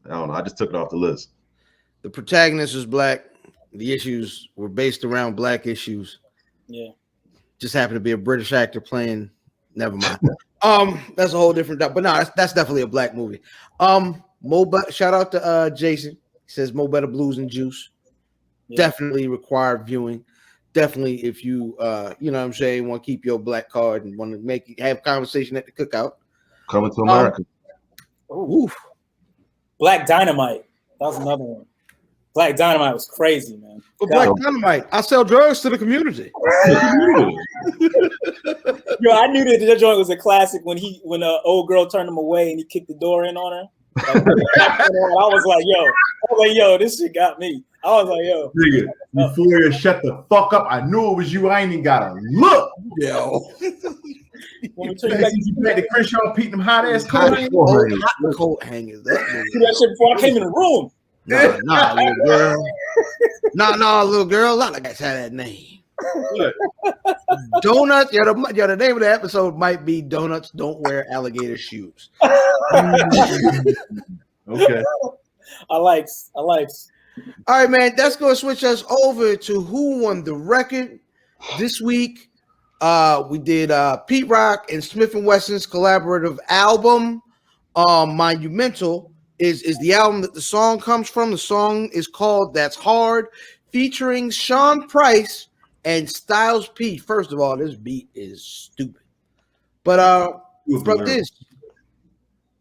I don't know. I just took it off the list. The protagonist was black. The issues were based around black issues. Yeah. Just happened to be a British actor playing. Never mind. That's a whole different. But no, that's definitely a black movie. Shout out to Jason. He says Mo Better Blues and Juice. Yeah. Definitely required viewing. Definitely, if you you know what I'm saying, want to keep your black card and want to have conversation at the cookout. Coming to America. Oof. Black Dynamite. That was another one. Black Dynamite was crazy, man. Black Dynamite. I sell drugs to the community. Yo, I knew that joint was a classic when the old girl turned him away and he kicked the door in on her. I was like, yo, this shit got me. I was like, yo. Nigga, Euphoria, shut the fuck up. I knew it was you. I ain't even gotta look. Yo. When we turn back to Crenshaw, Pete, them hot ass coat hangers. That shit before I came in the room. Nah, little girl. Nah, little girl. A lot of guys have that name. Donuts. The name of the episode might be Donuts Don't Wear Alligator Shoes. Okay. I likes. All right, man. That's going to switch us over to who won the record this week. We did Pete Rock and Smif-n-Wesson's collaborative album, Monumental. Is the album that the song comes from. The song is called That's Hard, featuring Sean Price and Styles P. First of all, this beat is stupid. But from this,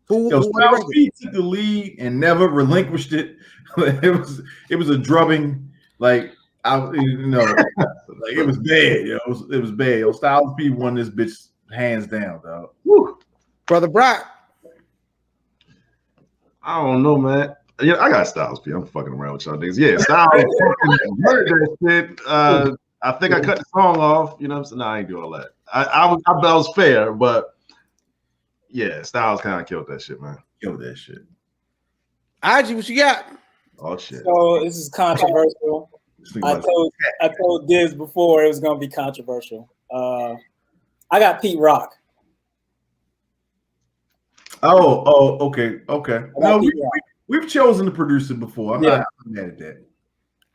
who Styles P took the lead and never relinquished it. It was a drubbing, like it was bad. It was bad. Yo, Styles P won this bitch hands down, dog. Woo. Brother Brock. I don't know, man. Yeah, I got Styles P. I'm fucking around with y'all niggas. Yeah, Styles heard that shit. I think I cut the song off. You know what I'm saying? No, I ain't do all that. I was fair, but yeah, Styles kind of killed that shit, man. Killed that shit. Agy, what you got? Oh shit. So this is controversial. I told Diz before it was gonna be controversial. I got Pete Rock. Oh, okay. No, we've chosen the producer before. I'm not mad at that.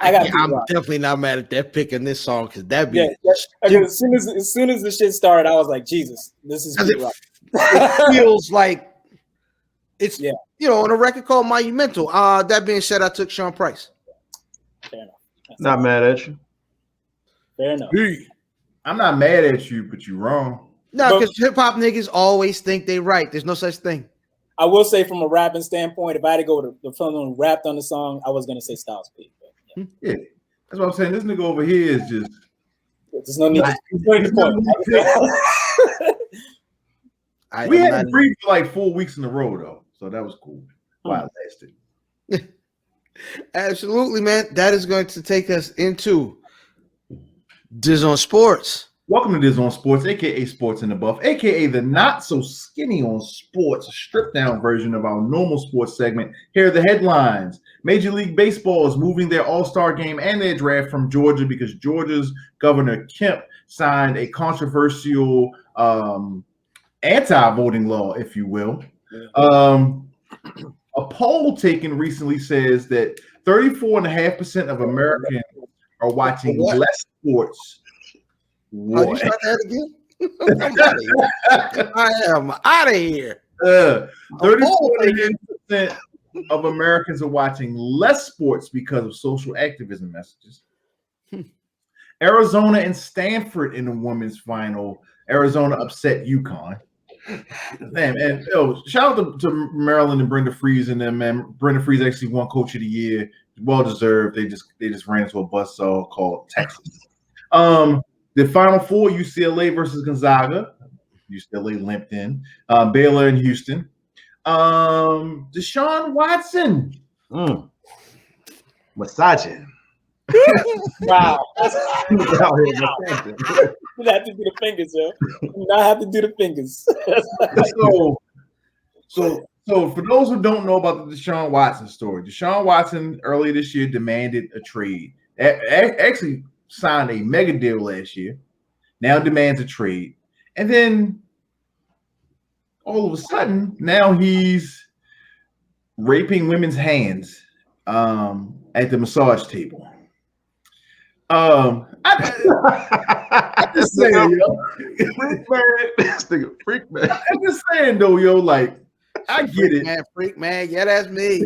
I'm definitely not mad at that pick in this song because that be as soon as the shit started, I was like, Jesus, this is Pete Rock. It feels like it's on a record called Monumental. That being said, I took Sean Price. Fair enough. Not mad at you. Fair enough. I'm not mad at you, but you're wrong. No, because hip hop niggas always think they right. There's no such thing. I will say, from a rapping standpoint, if I had to go to the film and rapped on the song, I was gonna say Styles P. Yeah, that's what I'm saying. This nigga over here is just. There's no need. We had to breathe for like 4 weeks in a row though, so that was cool. While it lasted. Absolutely, man. That is going to take us into Diz on Sports. Welcome to Diz on Sports, aka Sports in the Buff, aka the not so skinny on sports, a stripped down version of our normal sports segment. Here are the headlines. Major League Baseball is moving their All-Star game and their draft from Georgia because Georgia's Governor Kemp signed a controversial anti-voting law, if you will. A poll taken recently says that 34.5% of Americans are watching less sports. What? You start that again? I am out of here. 34% of Americans are watching less sports because of social activism messages. Arizona and Stanford in the women's final. Arizona upset UConn. Damn, and shout out to Maryland and Brenda Freeze and them, man. Brenda Freeze actually won Coach of the Year. Well deserved. They just ran into a buzzsaw called Texas. The Final Four, UCLA versus Gonzaga. UCLA limped in. Baylor and Houston. Deshaun Watson. Massaging. Wow. You have to do the fingers, yo. You not have to do the fingers. So for those who don't know about the Deshaun Watson story, Deshaun Watson earlier this year demanded a trade. Actually signed a mega deal last year. Now demands a trade. And then all of a sudden, now he's raping women's hands at the massage table. I just saying, yo. Freak man. This nigga freak man. I'm just saying though, yo, like I get it. Freak man, yeah, that's me.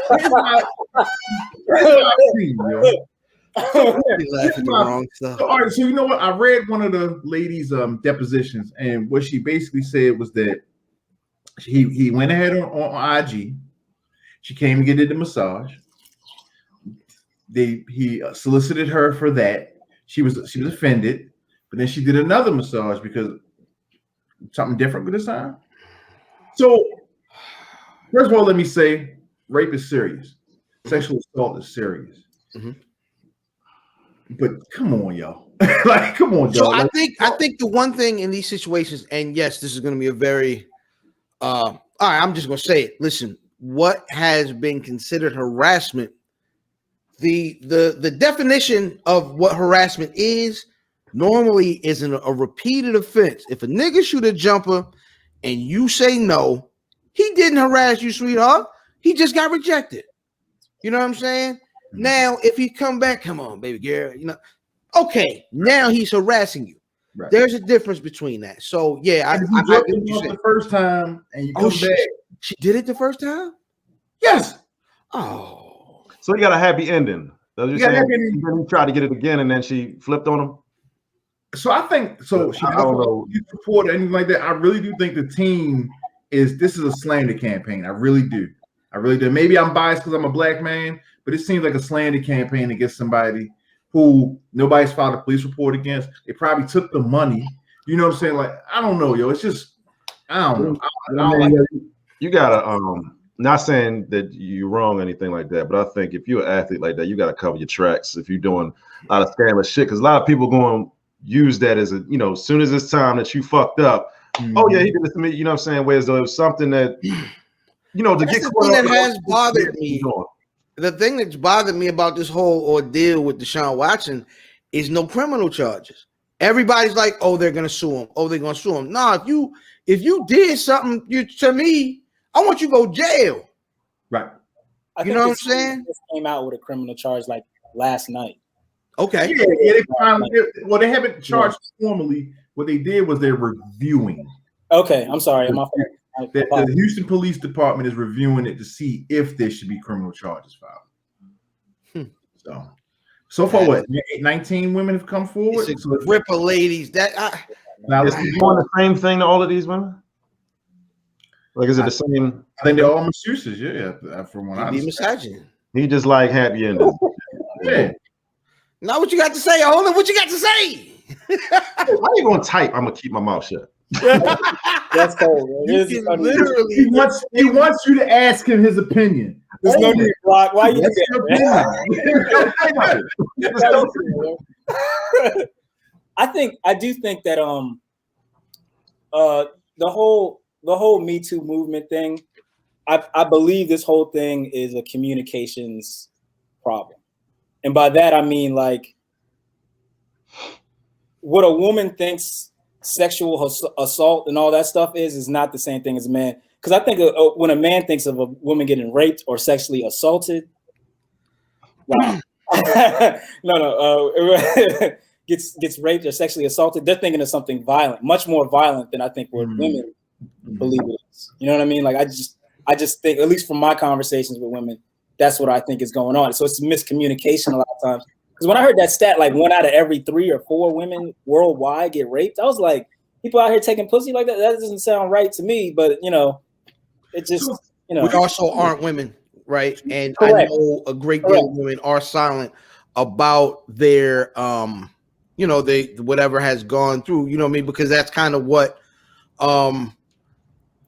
Here's my opinion, yo. All right, so you know what? I read one of the ladies' depositions, and what she basically said was that he went ahead on IG. She came to get the massage. He solicited her for that. She was offended, but then she did another massage because something different this time. So, first of all, let me say, rape is serious. Sexual assault is serious. Mm-hmm. But come on, y'all. Like, come on, so dog. I think the one thing in these situations, and yes, this is going to be a very all right, I'm just gonna say it. Listen, what has been considered harassment, the definition of what harassment is normally isn't a repeated offense. If a nigga shoot a jumper and you say no, he didn't harass you, sweetheart. He just got rejected. You know what I'm saying? Now, if he come back, come on, baby girl, you know, okay, now he's harassing you. Right. There's a difference between that. So yeah, I dropped him off the first time, and you come back. She did it the first time. Yes. Oh, so he got a happy ending. You tried to get it again, and then she flipped on him. So I think so. She don't know support or anything like that. I really do think the team this is a slander campaign. I really do. Maybe I'm biased because I'm a black man, but it seems like a slander campaign against somebody who nobody's filed a police report against. They probably took the money. You know what I'm saying? Like, I don't know, yo. It's just, I don't know. You gotta, not saying that you're wrong or anything like that, but I think if you're an athlete like that, you gotta cover your tracks if you're doing a lot of scandalous shit. Because a lot of people going to use that as a, you know, as soon as it's time that you fucked up, oh yeah, he did this to me. You know what I'm saying? Whereas though it was something that, you know, to get the thing that has bothered me. The thing that's bothered me about this whole ordeal with Deshaun Watson is no criminal charges. Everybody's like, oh, they're gonna sue him. Oh, they're gonna sue him. Nah, if you did something to me, I want you to go jail. Right. You know what I'm saying? Just came out with a criminal charge like last night. Okay. Yeah, they haven't charged formally. What they did was they're reviewing. Okay, I'm sorry. The Houston Police Department is reviewing it to see if there should be criminal charges filed. So far, what? 19 women have come forward. It's a grip of ladies. Now, is he doing the same thing to all of these women? Like, is it the same? I think they're all masseuses. Yeah, from what I understand. He just like happy ending. Yeah. Now, what you got to say, Ola? What you got to say? Why are you gonna type? I'm gonna keep my mouth shut. That's cold. Literally, he wants you to ask him his opinion. There's no need to block. Why you I do think that the whole Me Too movement thing, I believe this whole thing is a communications problem. And by that I mean, like, what a woman thinks sexual assault and all that stuff is not the same thing as a man. Because I think when a man thinks of a woman getting raped or sexually assaulted, wow, gets raped or sexually assaulted, they're thinking of something violent, much more violent than I think what women believe it is. You know what I mean? Like, I just think, at least from my conversations with women, that's what I think is going on. So it's miscommunication a lot of times. Because when I heard that stat, like 1 out of every 3 or 4 women worldwide get raped, I was like, people out here taking pussy like that? That doesn't sound right to me. But, you know, it just, you know. We also aren't women, right? And correct. I know a great deal of women are silent about their, you know, whatever has gone through, you know what I mean? Because that's kind of what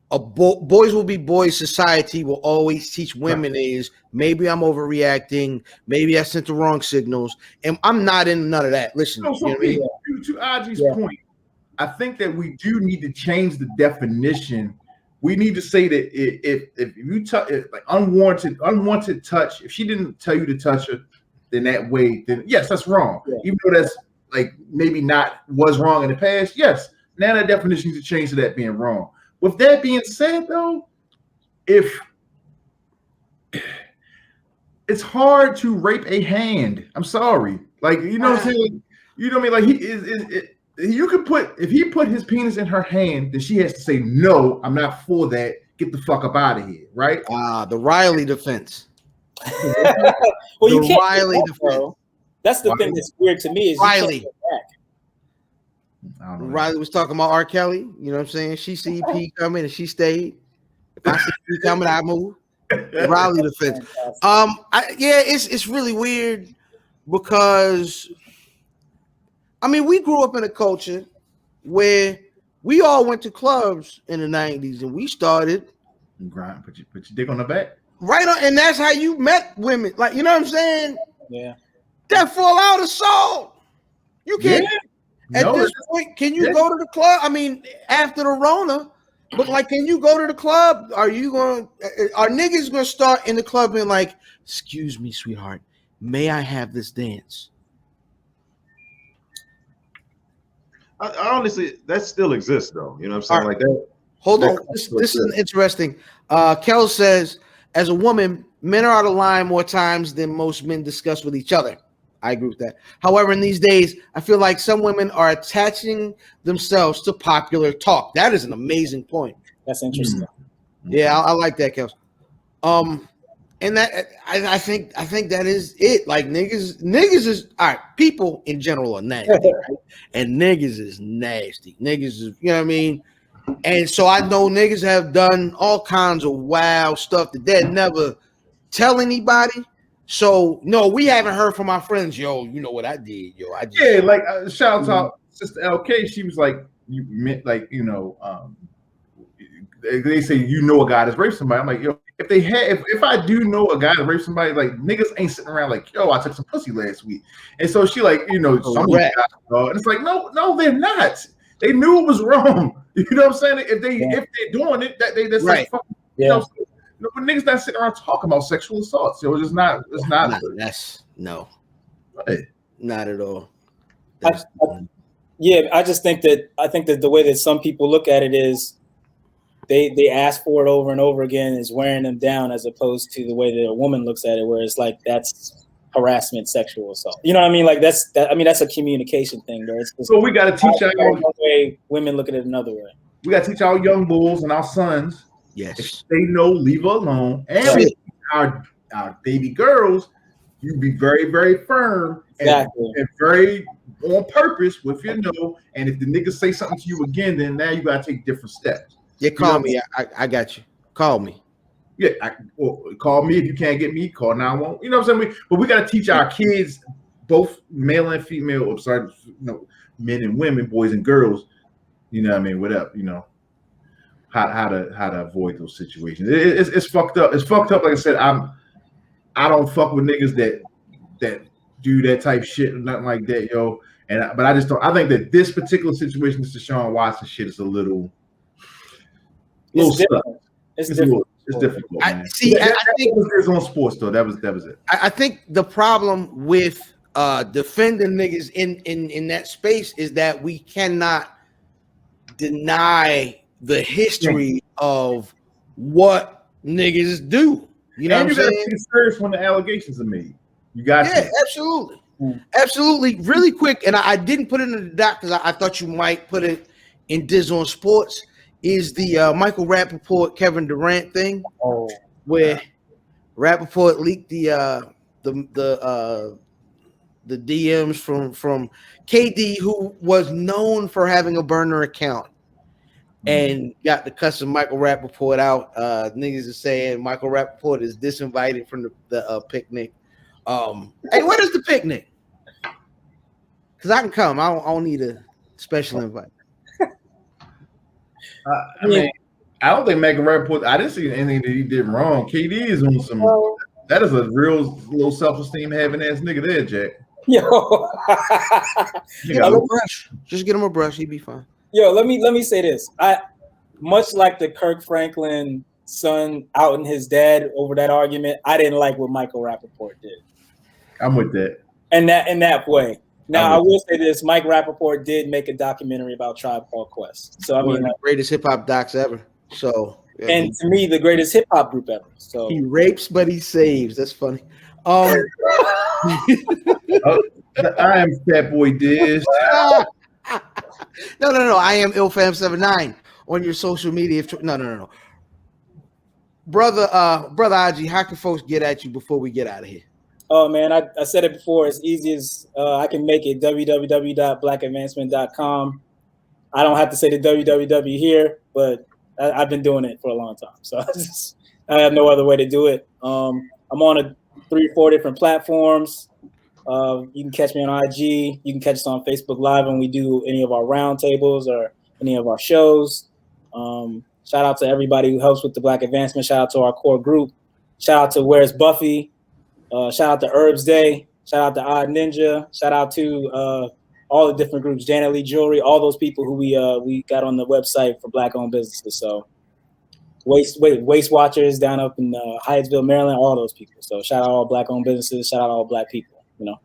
boys will be boys society will always teach women is maybe I'm overreacting, maybe I sent the wrong signals, and I'm not in none of that. Listen, to Agy's point, I think that we do need to change the definition. We need to say that if you touch like unwanted touch, if she didn't tell you to touch her, then that way, then yes, that's wrong. Yeah. Even though that's like maybe not was wrong in the past, yes. Now that definition needs to change to that being wrong. With that being said, though, if it's hard to rape a hand. I'm sorry. Like, you know what I'm saying? You know what I mean? Like, he is you could put, if he put his penis in her hand, then she has to say, no, I'm not for that. Get the fuck up out of here, right? The Riley defense. Well, you can't. Riley defense. That's the thing that's weird to me is Riley. I don't know. Riley was talking about R. Kelly. You know what I'm saying? She see P coming and she stayed. If I see P coming, I move. Riley defense. It's really weird because I mean we grew up in a culture where we all went to clubs in the 90s and we started grind, put your dick on the back. Right on, and that's how you met women. Like, you know what I'm saying? Yeah. That fall out of soul. You can't at this point, can you go to the club? I mean, after the Rona, but like, can you go to the club? Are niggas gonna start in the club and like, excuse me, sweetheart, may I have this dance? I honestly, that still exists though. You know what I'm saying? Like that. Hold on. This is interesting. Kel says, as a woman, men are out of line more times than most men discuss with each other. I agree with that. However, in these days, I feel like some women are attaching themselves to popular talk. That is an amazing point. That's interesting. Yeah, I like that, Kel. And that I think that is it. Like niggas is all right. People in general are nasty, right? And niggas is nasty. Niggas is, you know what I mean? And so I know niggas have done all kinds of wild stuff that they never tell anybody. So no, we haven't heard from our friends. Yo, you know what I did? Yo, I just like shout out Sister LK. She was like, you meant like, you know, they say you know a guy that's raped somebody. I'm like, yo, if I do know a guy that raped somebody, like niggas ain't sitting around like, yo, I took some pussy last week. And so she like, you know, some guys, and it's like, no, they're not. They knew it was wrong. You know what I'm saying? If they're doing it, that's right. like, fuck, you know, but niggas not sitting around talking about sexual assault. So it's not. No, right. Not at all. I just think that the way that some people look at it is they ask for it over and over again is wearing them down, as opposed to the way that a woman looks at it, where it's like that's harassment, sexual assault. You know what I mean? Like that's a communication thing. Where it's just, so we got to teach one way, women look at it another way. We got to teach our young bulls and our sons. Yes, if they know, leave her alone. And our baby girls, you be very, very firm and very on purpose with your no. And if the niggas say something to you again, then now you got to take different steps. Yeah, call me. I got you. Call me. Yeah, call me if you can't get me. Call 911. You know what I'm saying? But we got to teach our kids, both male and female. I'm sorry, men and women, boys and girls. You know what I mean? Whatever. You know how to avoid those situations. It's fucked up. It's fucked up. Like I said, I don't fuck with niggas that do that type shit or nothing like that, yo. But I just don't. I think that this particular situation, this Deshaun Watson shit, is a little stuck. It's different. It's difficult. I think it was on sports though. That was it. I think the problem with defending niggas in that space is that we cannot deny the history of what niggas do. You know, and what I'm saying? You got to serious when the allegations are made. You got to. Absolutely. Absolutely. Really quick, and I didn't put it in the doc because I thought you might put it in Diz on Sports. Is the Michael Rappaport Kevin Durant thing, where Rappaport leaked the DMs from KD, who was known for having a burner account, and got the custom Michael Rappaport out. Niggas are saying Michael Rappaport is disinvited from the picnic. Hey, what is the picnic? Because I can come. I don't need a special invite. I mean, I don't think Michael Rappaport. I didn't see anything that he did wrong. KD is on some. That is a real low self-esteem having ass nigga there, Jack. Yo, Get him a brush. Just get him a brush. He'd be fine. Yo, let me say this. Much like the Kirk Franklin son outing his dad over that argument, I didn't like what Michael Rappaport did. I'm with that. And that in that way. Now I will say this: Mike Rappaport did make a documentary about Tribe Called Quest. So I mean, the greatest hip hop docs ever. So and to me, the greatest hip hop group ever. So he rapes, but he saves. That's funny. Um, I am Fat Boy Diz. no. I am IlFam79 on your social media. No. Brother Agy, how can folks get at you before we get out of here? Oh man, I said it before. As easy as I can make it. www.blackadvancement.com. I don't have to say the www here, but I've been doing it for a long time, so I have no other way to do it. I'm on 3 or 4 different platforms. You can catch me on IG. You can catch us on Facebook Live when we do any of our roundtables or any of our shows. Shout out to everybody who helps with the Black Advancement. Shout out to our core group. Shout out to Where's Buffy. Shout out to Herbs Day. Shout out to Odd Ninja. Shout out to all the different groups, Janet Lee Jewelry, all those people who we got on the website for Black-owned businesses. So Waste Watchers down up in Hyattsville, Maryland, all those people. So shout out all Black-owned businesses. Shout out all Black people. You know.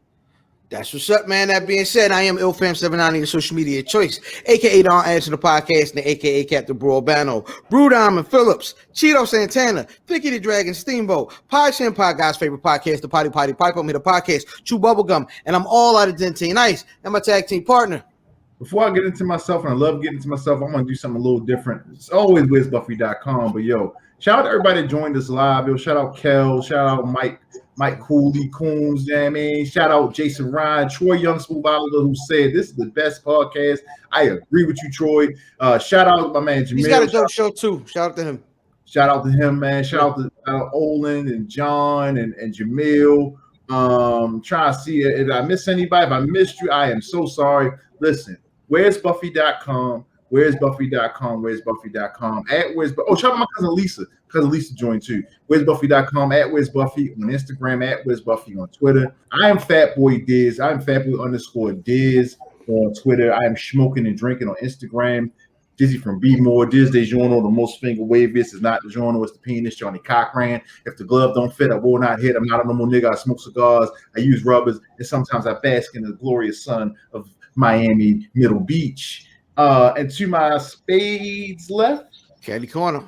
That's what's up, man. That being said, I am IlFam79 on your social media choice, aka Don Answer the Podcast, and aka Captain Bro Albano, Brew Diamond Phillips, Cheeto Santana, Vicky the Dragon Steamboat, Pie Shin Pod, God's favorite podcast, the Potty Pipe on me, the podcast, Chew Bubblegum, and I'm all out of Dentine Ice, and my tag team partner. Before I get into myself, and I love getting into myself, I'm gonna do something a little different. It's always WizBuffy.com, but yo, shout out to everybody that joined us live. Yo, shout out Kel, shout out Mike Cooley, Coons, you know what I mean? Shout out Jason Ryan, Troy Young Smooth Oliver, who said this is the best podcast. I agree with you, Troy. Shout out to my man Jamil. He's got a dope show too. Shout out to him. Shout out to him, man. Shout out to Olin and John and Jamil. Trying to see if I miss anybody. If I missed you, I am so sorry. Listen, where's Buffy.com? Where's Buffy.com? Where's Buffy.com? Oh, shout out to my cousin Lisa. Cousin Lisa joined too. Where's Buffy.com? At Where's Buffy on Instagram. At Where's Buffy on Twitter. I am Fat Boy Diz. I am Fatboy_Diz on Twitter. I am smoking and drinking on Instagram. Dizzy from B More. Diz DeJourno, the most finger waviest. It's not DeJourno, it's the penis. Johnny Cochran. If the glove don't fit, I will not hit. I'm not a normal nigga. I smoke cigars. I use rubbers. And sometimes I bask in the glorious sun of Miami Middle Beach. And to my spades left, Caddy Corner.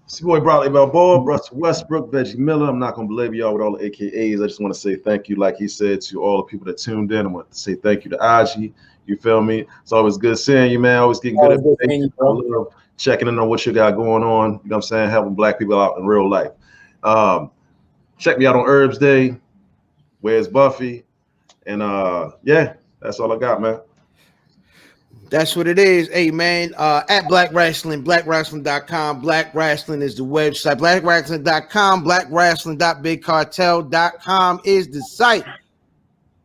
It's your boy Bradley Balboa, Russell Westbrook, Veggie Miller. I'm not going to belabor y'all with all the AKAs. I just want to say thank you, like he said, to all the people that tuned in. I want to say thank you to Agy. You feel me? It's always good seeing you, man. Always getting good information. I love checking in on what you got going on. You know what I'm saying? Helping Black people out in real life. Check me out on Herbs Day. Where's Buffy? And yeah, that's all I got, man. That's what it is. Hey, man, at Black Wrestling, blackwrestling.com. Black Wrestling is the website. Blackwrestling.com. Blackwrestling.bigcartel.com is the site.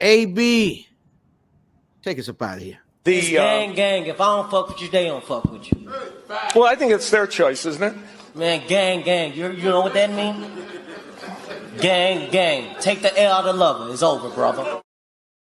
AB, take us up out of here. It's gang. If I don't fuck with you, they don't fuck with you. Well, I think it's their choice, isn't it? Man, gang. You know what that means? Gang. Take the L out of lover. It's over, brother.